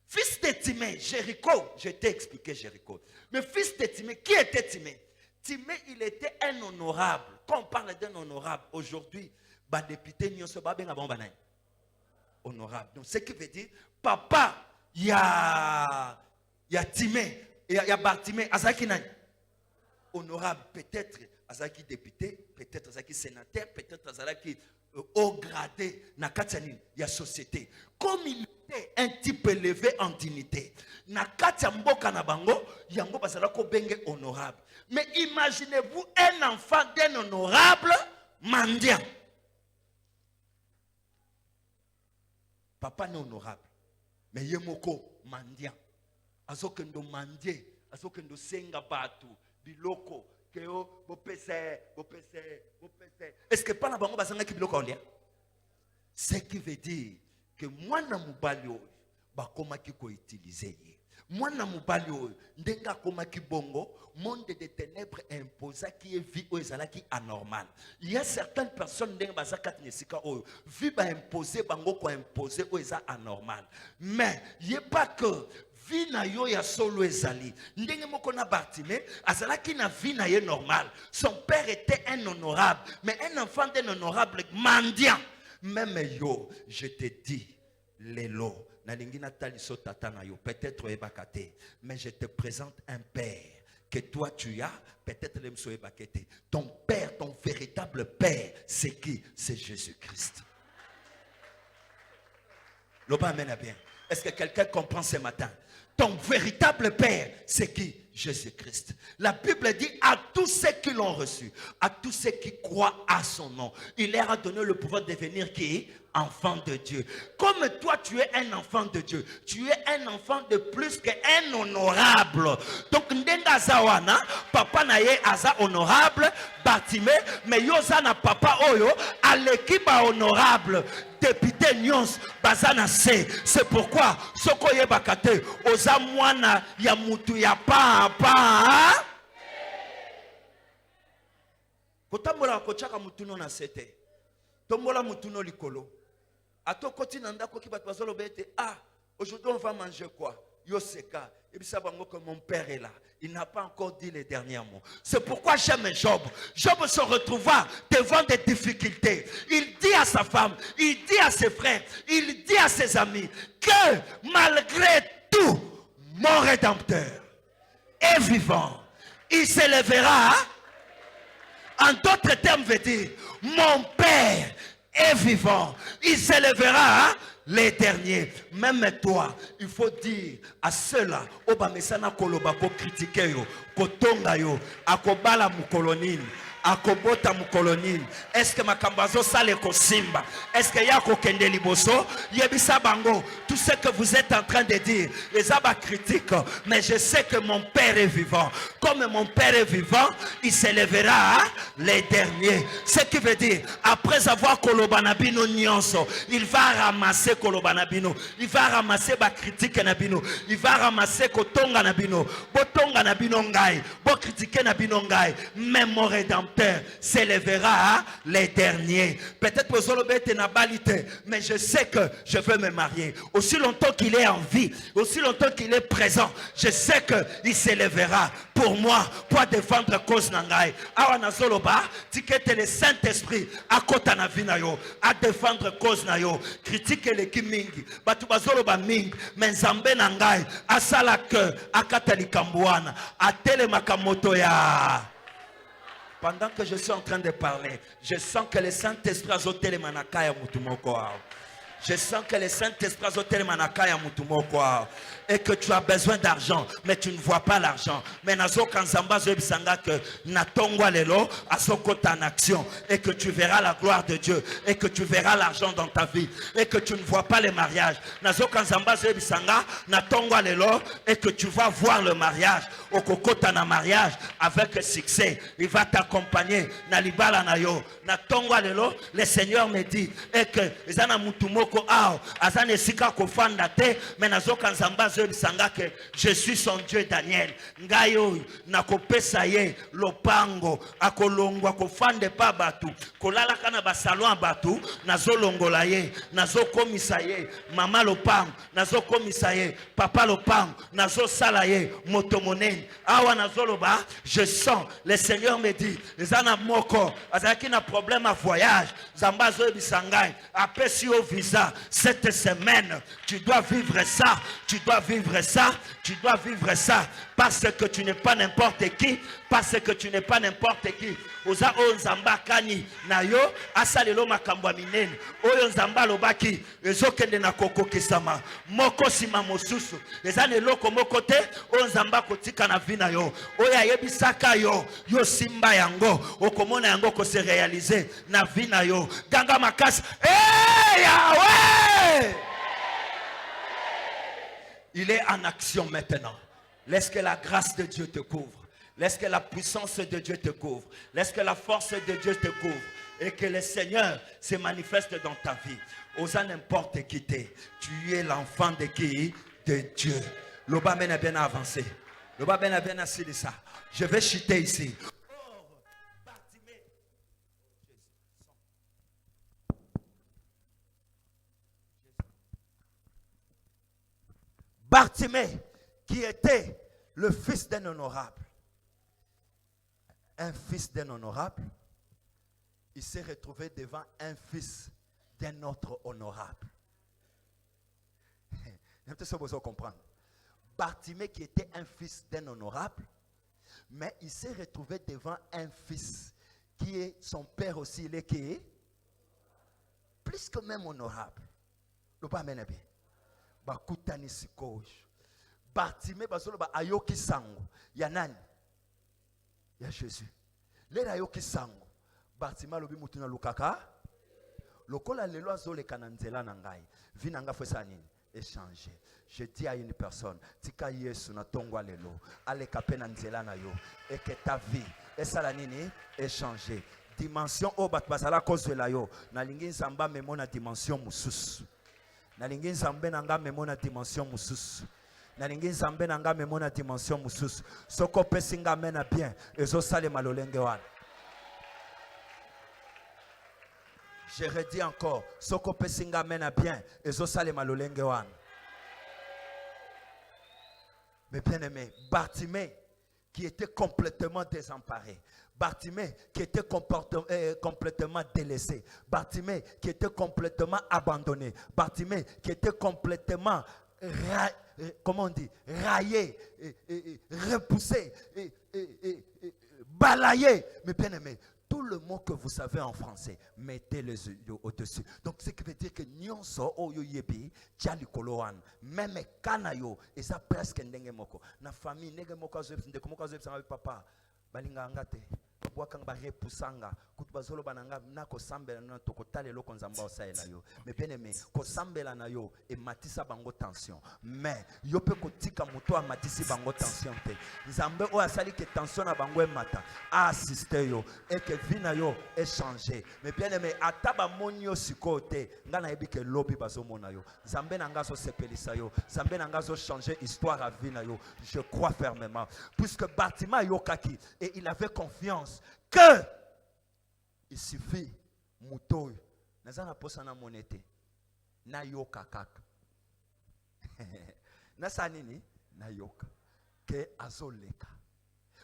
Fils de Timée, Jéricho, je t'ai expliqué Jéricho. Mais fils de Timée, qui était Timée? Timée, il était un honorable. Quand on parle d'un honorable, aujourd'hui, bah député n'y a pas bien honorable. Donc, ce qui veut dire, papa, il y a Timée, il y a Bartimée, Azaki nani? Honorable, peut-être Azaki député, peut-être Azaki sénateur, peut-être Azaki haut gradé, Nakatsanin, il y a société. Comme il était un type élevé en dignité, Nakatamboka Nabango, Yango Bazalako Benge honorable. Mais imaginez-vous un enfant d'un honorable mendiant. Papa n'est honorable, mais Yemoko mendiant. Azokendo mandie, Azokendo senga batu, biloko. Est-ce que pas la bango basanga ki biloko ondia? Ce qui veut dire que moi na mubali oyo bakoma ki ko utiliser ye. Moi na mubali oyo ndenga koma ki bongo monde de ténèbres imposa qui est vie oyo ezalaki anormal. Il y a certaines personnes ndenga basaka tinesika oyo vie ba imposer bango ko imposer oyo eza anormal. Mais il y a pas que vie na yo ya solo ezali ndenge moko na Bartimée azalaki na vie na ye normal. Son père était un honorable, mais un enfant d'un honorable mendiant. Même yo, je te dis lelo na lingi na taliso tata na yo peut-être ebakate, mais je te présente un père que toi tu as, peut-être le mso ebakete. Ton père, ton véritable père, c'est qui? C'est Jésus-Christ. L'oba amène bien. Est-ce que quelqu'un comprend ce matin? Ton véritable père, c'est qui? Jésus-Christ. La Bible dit à tous ceux qui l'ont reçu, à tous ceux qui croient à son nom, il leur a donné le pouvoir de devenir qui? Enfant de Dieu. Comme toi tu es un enfant de Dieu, tu es un enfant de plus qu'un honorable. Donc ndenga zawana, papa na ye aza honorable, Bartimée, mais yoza na papa oyo, à l'équipe honorable. Député Nyons bazana se. C'est pourquoi soko ye bakate oza mwana ya mutu ya papa. Kotambola kochaka mutuno na sete. Tombola mutuno likolo. Ato koti nanda ko ki bat bazolo bete. Ah, aujourd'hui on va manger quoi? Yoseka. Et puis ça va que mon père est là. Il n'a pas encore dit les derniers mots. C'est pourquoi j'aime Job. Job se retrouva devant des difficultés. Il dit à sa femme, il dit à ses frères, il dit à ses amis que malgré tout, mon Rédempteur est vivant. Il s'élèvera. En d'autres termes, veut dire, mon Père est vivant. Il s'élèvera. Les derniers, même toi, il faut dire à ceux-là, Obamesana Koloba pour critiquer yo, Kotonga yo, Akobala mukolonine, Akobota mukolonine. Est-ce que Makambazo sale kosimba? Est-ce que Yako kende liboso? Yebisa bango, tout ce que vous êtes en train de dire, les abats critiquent, mais je sais que mon Père est vivant. Comme mon Père est vivant, il s'élèvera les derniers. Ce qui veut dire, après avoir Kolobanabino Nyonso, il va ramasser Kolobanabino, il va ramasser ba critique nabino, il va ramasser Kotonga nabino, Botonga nabino ngai, Bo critique nabino ngai, même mon Rédempteur dompteur s'élèvera les derniers. Peut-être que Zolobete n'a balité, mais je sais que je veux me marier. Aussi longtemps qu'il est en vie, aussi longtemps qu'il est présent, je sais qu'il s'élèvera pour moi, pour défendre cause nangai. Awana Zoloba, tikete le Saint-Esprit à kota na vie na yo, à défendre cause na yo. Critique l'équipe mingi, batu bazoloba mingi, mais Nzambe nangai, asala que akatali kambuana, atele makamoto ya. Pendant que je suis en train de parler, je sens que le Saint-Esprit a zoté les manakaya mutumoko. Je sens que le Saint-Esprit a zoté les manakaya mutumoko. Et que tu as besoin d'argent, mais tu ne vois pas l'argent. Mais nazo kanzamba zo bisanga que natongwa lelo asokota en action et que tu verras la gloire de Dieu et que tu verras l'argent dans ta vie et que tu ne vois pas les mariages. Nazo kanzamba zo bisanga natongwa lelo et que tu vas voir le mariage. Okokota na mariage avec succès. Il va t'accompagner na libala na yo. Natongwa lelo, le Seigneur me dit et que ezana mutumoko ao azane sika ko fanda te mais nazo kanzamba je suis son Dieu Daniel. Ngayo nakopesa ye lopango akolongwa kofande pa batu kolala kana basalon batu nazolongola ye nazokomisa ye mama lopango nazokomisa ye papa lopango nazosala ye motomonene awa nazoloba. Je sens le Seigneur me dit zana moko azaki na problème à voyage zambazo bisangai apesi au visa cette semaine. Tu dois vivre ça, tu dois vivre ça, tu dois vivre ça, parce que tu n'es pas n'importe qui, parce que tu n'es pas n'importe qui. Oza onzamba kani na yo asalelo makambo minene oyo nzamba lobaki ezokende na koko kisama moko sima mosusu ezane loko moko te onzamba kotika na vina yo oya yebisaka yo yo simba yango okomona yango ko se réaliser na vina yo ganga makasi. Hey Yahweh, il est en action maintenant. Laisse que la grâce de Dieu te couvre. Laisse que la puissance de Dieu te couvre. Laisse que la force de Dieu te couvre. Et que le Seigneur se manifeste dans ta vie. Osa n'importe qui t'es. Tu es l'enfant de qui? De Dieu. L'Oba Ben a bien avancé. L'Oba Ben a bien assis de ça. Je vais chuter ici. Bartimée, qui était le fils d'un honorable. Un fils d'un honorable, il s'est retrouvé devant un fils d'un autre honorable. Vous comprendre. Bartimée qui était un fils d'un honorable, mais il s'est retrouvé devant un fils qui est son père aussi, il est qui est plus que même honorable. Le pas bien. Bakutani sikoj. Bartimée basolo ba ayoki sango. Ya nani? Ya Jésus. Lera ayoki sango. Bartimée lobi mutuna lukaka. Lokola lelo azole kananzela nangai. Vinanga fesa nini? Échanger. Je dis à une personne, tika Yesu na tongwa lelo, ale kapena nzela na yo et que ta vie esala nini échanger. Dimension o bat basala kozela yo. Na lingi nzamba memona dimension mususu. Nalingi nzambe nanga memona dimension mususu. Nalingi nzambe nanga memona dimension mususu. Soko pesinga mena bien ezo sale malolenge wana. Je redis encore, soko pesinga mena bien ezo sale malolenge wana. Mais bien aimé, Bartimée qui était complètement désemparé. Bartimée qui était complètement délaissé. Bartimée qui était complètement abandonné. Bartimée qui était complètement raillé, repoussé, balayé. Mais bien aimé, tout le mot que vous savez en français, mettez les yeux au-dessus. Donc, ce qui veut dire que nyonso oyo yebi tchali koloan, même kanayo, et ça presque ndenge moko. Na famille ndenge moko azwe ndeko moko azwe sanga papa, balinga ngate. Bwakang ba repoussanga kutubazolo bananga na ko sambela na to kotale loko nzamba osaela yo. Mais bien aimé, ko sambela na yo e matisa bango tension. Mais yo pe kotika moto a matisi bango tension te. Nzambe o asali que tension na bango e mata. A assister yo et que vina yo est changé. Mais bien aimé, ataba monyo sikote ngana ebi ke lobi bazo mona yo. Nzambe nanga so sepelisa yo. Nzambe nanga so changer histoire à vina yo. Je crois fermement puisque Bartimée yo kaki et il avait confiance que il suffit muto naza na posa na monete na yoka kaka na sanini na yoka ke azoleka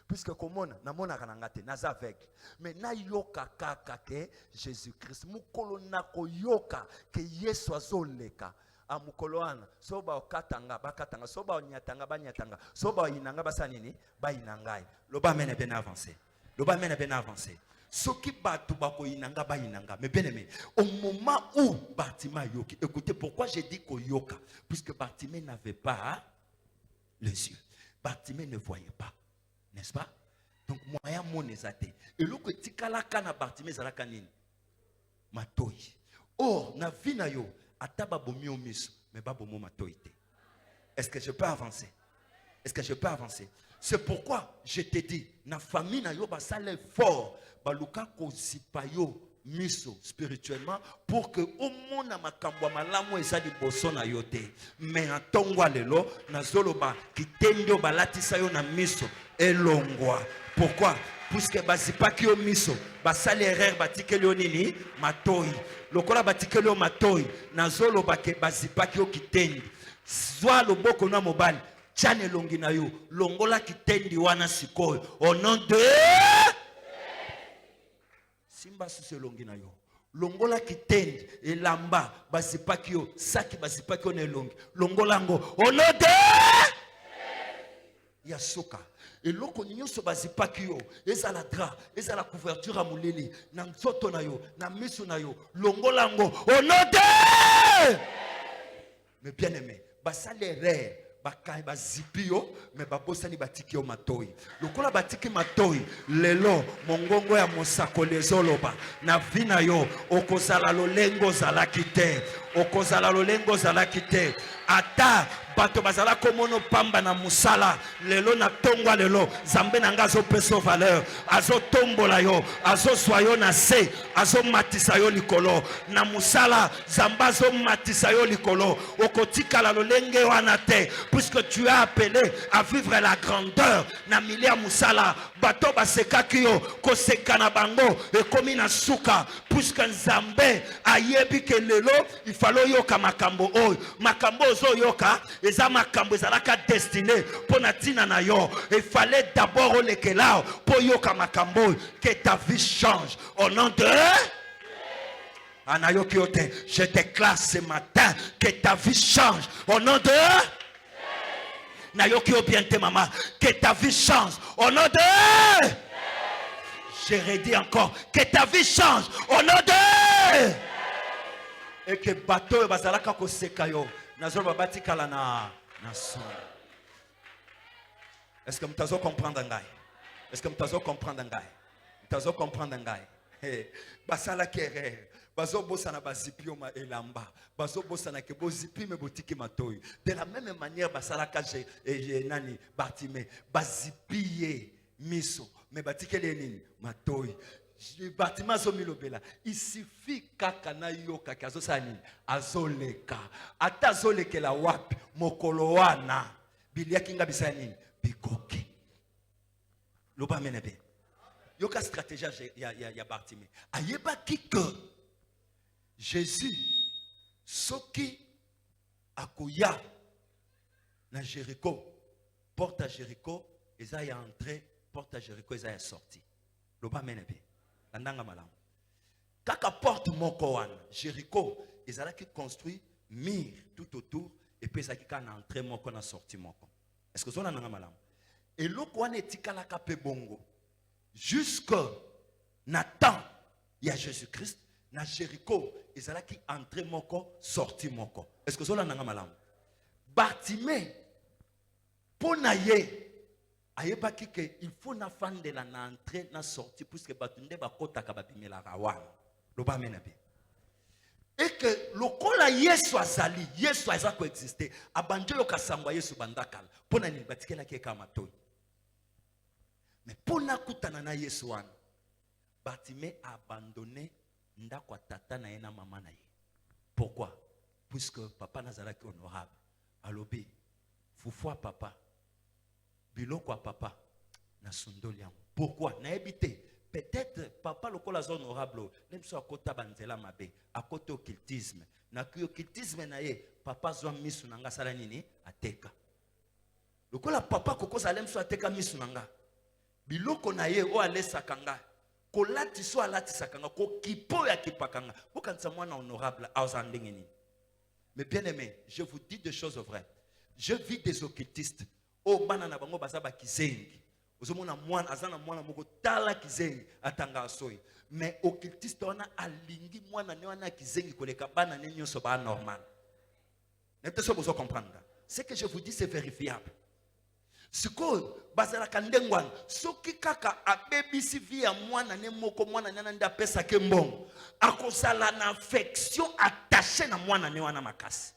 puisque komona namona kananga te naza aveugle mais na yoka kaka ke Jésus-Christ mukolo na koyoka ke Yesu azoleka amukolo wana so ba okatanga bakatanga so ba onyatanga banyatanga so ba inanga basanini ba inangai loba mene ben avancer loba mene ben avancer soki batu bako inanga ba inanga mais bien aimé au moment où Bartimée yoki écoutez pourquoi j'ai dit koyoka puisque Bartimée n'avait pas les yeux Bartimée ne voyait pas n'est-ce pas donc moyen mon ezate et loko tikala kana Bartimée zalaka nini matoi or na vie na yo ataba bomi o miso mais ba bomo matoi te est-ce que je peux avancer est-ce que je peux avancer c'est pourquoi je te dis na famille na yo ba sale fort ba luka ko zipa yo miso spirituellement pour que au monde na makambo malamu ezali boso na yo te mais antongwa lelo na zoloba kitendo balatisa yo na miso elongwa pourquoi puisque bazipaki yo miso basali erreur batikeli yo nini matoi lokola batikeli yo matoi na zoloba ke bazipaki yo kitendi zwa loboko na mobali tiana elongi na yo longola kitendi wana sikoyo au nom de simba susu elongi na yo longola kitendi elamba bazipaki yo saki bazipaki yo na elongi longola ngo au nom de ya suka eloko nyonso bazipaki yo ezala drap ezala couverture amuleli na nzoto na yo na miso na yo longola ngo au nom de mais bien aimé basale rare bakai bazipi yo mais babosani batiki yo matoi lokola batiki matoi lelo mongongo ya mosako lezoloba na vina yo okozala lolengo zalaki te okozala lolengo zalaki te ata bato bazala komono pamba na musala lelo na tongwa lelo zambe na nga azopeso valeur azotombola yo azozwa yo na se azomatisa yo likolo na musala zamba azomatisa yo likolo okotikala lolenge wana te puisque tu es appelé à vivre la grandeur na milia musala bato basekaki yo koseka na bango ekomi na suka puisque nzambe ayebi ke lelo ifalo yoka makambo oyo makambo ozo yoka eza makambo ezalaka destiné pona tina na yo il fallait d'abord olekela po yoka makambo que ta vie change au nom de Anayoki ote je déclare ce matin que ta vie change au nom de Nayoki obiente maman que ta vie change au nom de je redis encore que ta vie change au nom de et que bateau bazalaka koseka yo nazolo babati kala na son. Est-ce que mtazo comprendre ngai? Est-ce que mtazo comprendre ngai? Mtazo comprendre ngai? Basala kere bazo bossa na bazipio ma elamba bazo bossa na ke bozipi me botiki matoi de la même manière basala ka nani Bartimée bazipie miso me batikeli nini matoi Bartimée azomilobela il suffit kaka na yo kaka azosala nini azoleka ata azolekela wapi mokolo wana biliaki nga bisala nini bikoki loba menebe yoka stratégie ya Bartimée ayebaki que Jésus soki akoya na Jéricho porte à Jéricho eza ya entrée porte à Jéricho eza ya sortie loba menebe andanga malamu kaka porte moko wana Jéricho ezalaki construit mur tout autour et puis ezalaki kana entrée moko na sortie moko est-ce que zona nanga malamu eloko wana etikalaka pe bongo jusque na temps ya Jésus-Christ na Jéricho ezalaki entrée moko sortie moko est-ce que zona nanga malamu Bartimée pona ye ayebaki que il faut na fandela na entrée na sortie puisque batunde bakotaka babimela rawana loba menabe et que lokola Yesu azali Yesu aza ko exister abanje yo kasangwa Yesu bandakala pona ni batikela ke kama toi mais pona kutana na Yesu wana Bartimée a abandonné ndako tata na ye na mama na ye pourquoi puisque papa nazalaki honorable alobi fufua papa biloko ya papa na sundoli yango pourquoi na ebité peut-être papa papa lokola zo honorable lemso akota banzela mabe akota occultisme na ki occultisme na ye papa zo misu nanga sala nini ateka lokola papa kokoza lemso ateka misu nanga biloko na ye o alesaka nga kolati so alatisaka nga ko kipo ya kipakanga bokanisa mwana honorable azandenge nini. Mais bien aimé, je vous dis des choses vraies. Je vis des occultistes. Oh, banana bango bazaba kizengi. Ozomona mwana azana mwana moko tala kizengi atanga asoi. Mais occultiste on a alingi mwana ne wana kizengi koleka bana ne nyoso ba normal. N'était-ce pas vous comprendre? Ce que je vous dis c'est vérifiable. Siko bazala kandengwan soki kaka abebisi via mwana ne moko mwana nana nda pesa ke mbongo akosala na affection attaché na mwana ne wana makasi.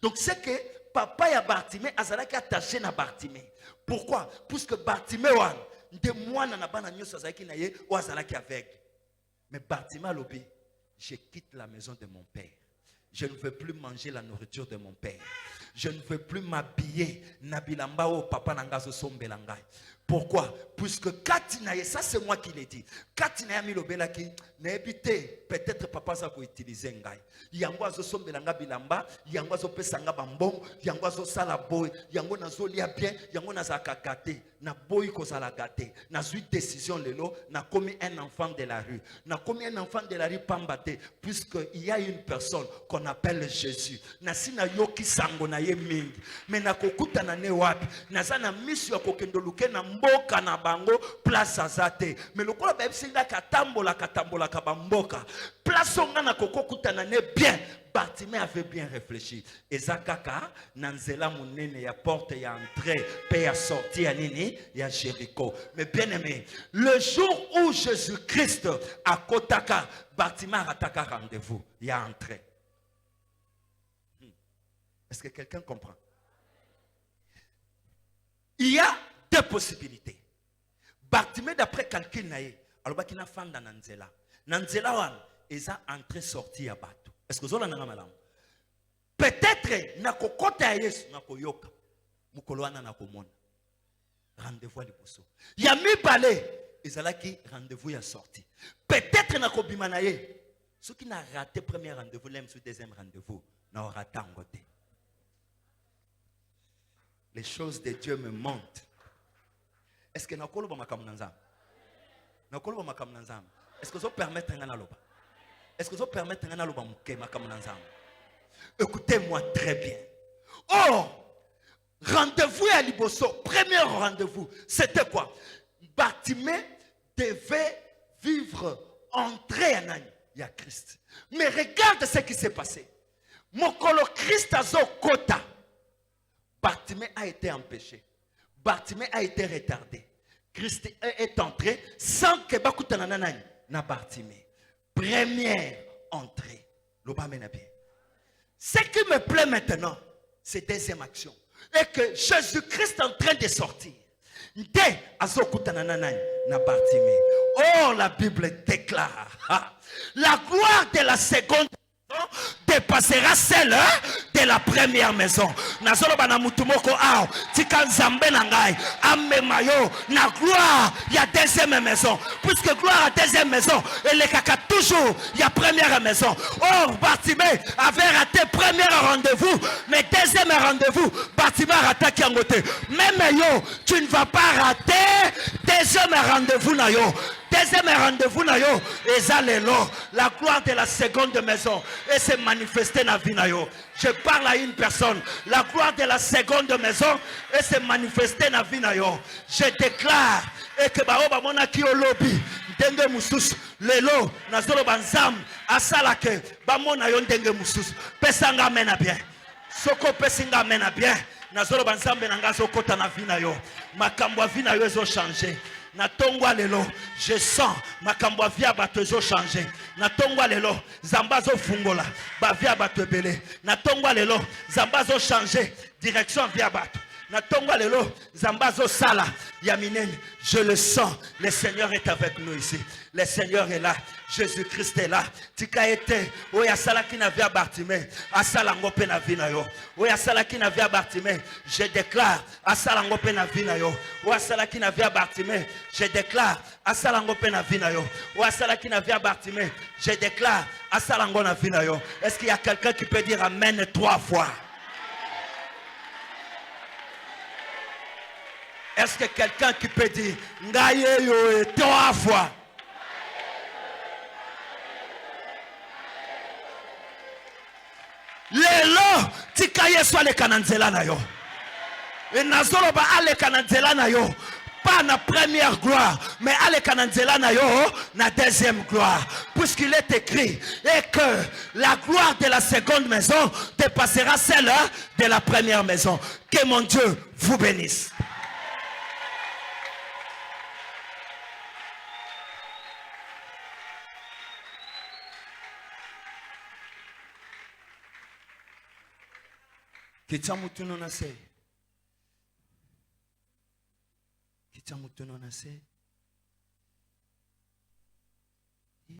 Donc c'est que papa ya Bartimée azalaki attaché na Bartimée. Pourquoi? Puisque Bartimée wan de mwana na bana nyoso azalaki na ye o azalaki aveugle. Mais Bartimée alobi, je quitte la maison de mon père. Je ne veux plus manger la nourriture de mon père. Je ne veux plus m'habiller. Nabilamba o papa nangazo sombelangay. Pourquoi? Puisque Katinaye, ça c'est moi qui l'ai dit. Katinaye milobela ki n'habite peut-être papa ça pour utiliser ngai. Yango azo sombelanga bilamba, yango azo pesanga bambong, yango azo sala boy, yango nazo lia bien, yango nazaka gâté, na boy ko sala gâté. Na suite décision lelo, na commis un enfant de la rue. Na commis un enfant de la rue pambaté puisque il y a une personne qu'on appelle Jésus. Na sina yoki sango na ye mingi. Mais na kokuta na ne wapi. Na sana mission kokendo luke na mboka na bango place azate. Mais le kola bebsinga katambola kabamboka. Place onga na kokokuta na ne bien. Bartimée avait bien réfléchi. Ezakaka nanzela munene ya porte ya entrée pe ya sortie ya nini ya Jéricho. Mais bien aimé, le jour où Jésus-Christ a kotaka Bartimée ataka rendez-vous, il y a entrée. Est-ce que quelqu'un comprend? Il y a deux possibilités. Bartimée d'après calcul naïe, alors bakina fanda nanzela. Nanzela wan eza entrée sortie ya bato. Est-ce que vous avez un peut-être na kokota Yesu na koyoka mukolo wana na komona rendez-vous à liboso ya mibale ezalaki rendez-vous ya sortie peut-être na kobima na ye ceux qui n'a raté premier rendez-vous l'aime sur deuxième rendez-vous na raté en côté. Les choses de Dieu me montent. Est-ce que na koloba makamnanzam na koloba makamnanzam est-ce que vous permettez ngana loba? Est-ce que vous permettez un aloba mukema comme nanzam? Écoutez-moi très bien. Oh, rendez-vous à Liboso, premier rendez-vous, c'était quoi? Bartimée devait vivre entrée en Anne, il y a Christ. Mais regarde ce qui s'est passé. Mokolo Christ azo kota. Bartimée a été empêché. Bartimée a été retardé. Christ est entré sans que bakutana nanani na Bartimée. Première entrée. Ce qui me plaît maintenant, c'est deuxième action. Et que Jésus-Christ est en train de sortir. Oh, la Bible déclare. La gloire de la seconde dépassera celle de la première maison. Nazolo bana mutumoko ao tika nzambe na ngai amemayo na gloire ya deuxième maison puisque gloire à deuxième maison elle est kaka toujours ya première maison. Or Bartimée avait raté premier rendez-vous mais deuxième rendez-vous Bartimée a raté kiangote. Même yo tu ne vas pas rater deuxième rendez-vous na yo. Deuxième rendez-vous na yo ezalelo la gloire de la seconde maison et se manifester na vie na yo. Je parle à une personne, la gloire de la seconde maison et se manifester na vie na yo. Je déclare et que baoba mona ki olobi ndenge mususu lelo nazolo banzam asala ke ba mona yo ndenge mususu pesanga mena bien soko pesinga mena bien nazolo banzambe nanga zo kota na vie na yo makambo vie na yo ezo changer. Na tongwa lelo je sens makambo via bato zo changer. Na tongwa lelo zambazo fungola ba via bato belé. Na tongwa lelo zambazo changer direction via bato. Natongo lelo zambazo sala yaminene. Je le sens. Le Seigneur est avec nous ici. Le Seigneur est là. Jésus-Christ est là. Tika ete. Oya sala ki na via Bartimée. Asala ngope na vina yo. Oya sala ki na via Bartimée. Je déclare. Asala ngope na vina yo. Oya sala ki na via Bartimée. Je déclare. Asala ngope na vina yo. Oya sala ki na via Bartimée. Je déclare. Asala ngo na vina yo. Est-ce qu'il y a quelqu'un qui peut dire Amen 3 fois? Est-ce que quelqu'un qui peut dire Ngaye yo 3 fois? Lelo tika Yesu aleka na nzela na yo. Et nazoloba aleka na nzela na yo. Pas na première gloire, mais aleka na nzela na yo na deuxième gloire. Puisqu'il est écrit et que la gloire de la seconde maison dépassera celle de la première maison. Que mon Dieu vous bénisse. Kichamutuno na se.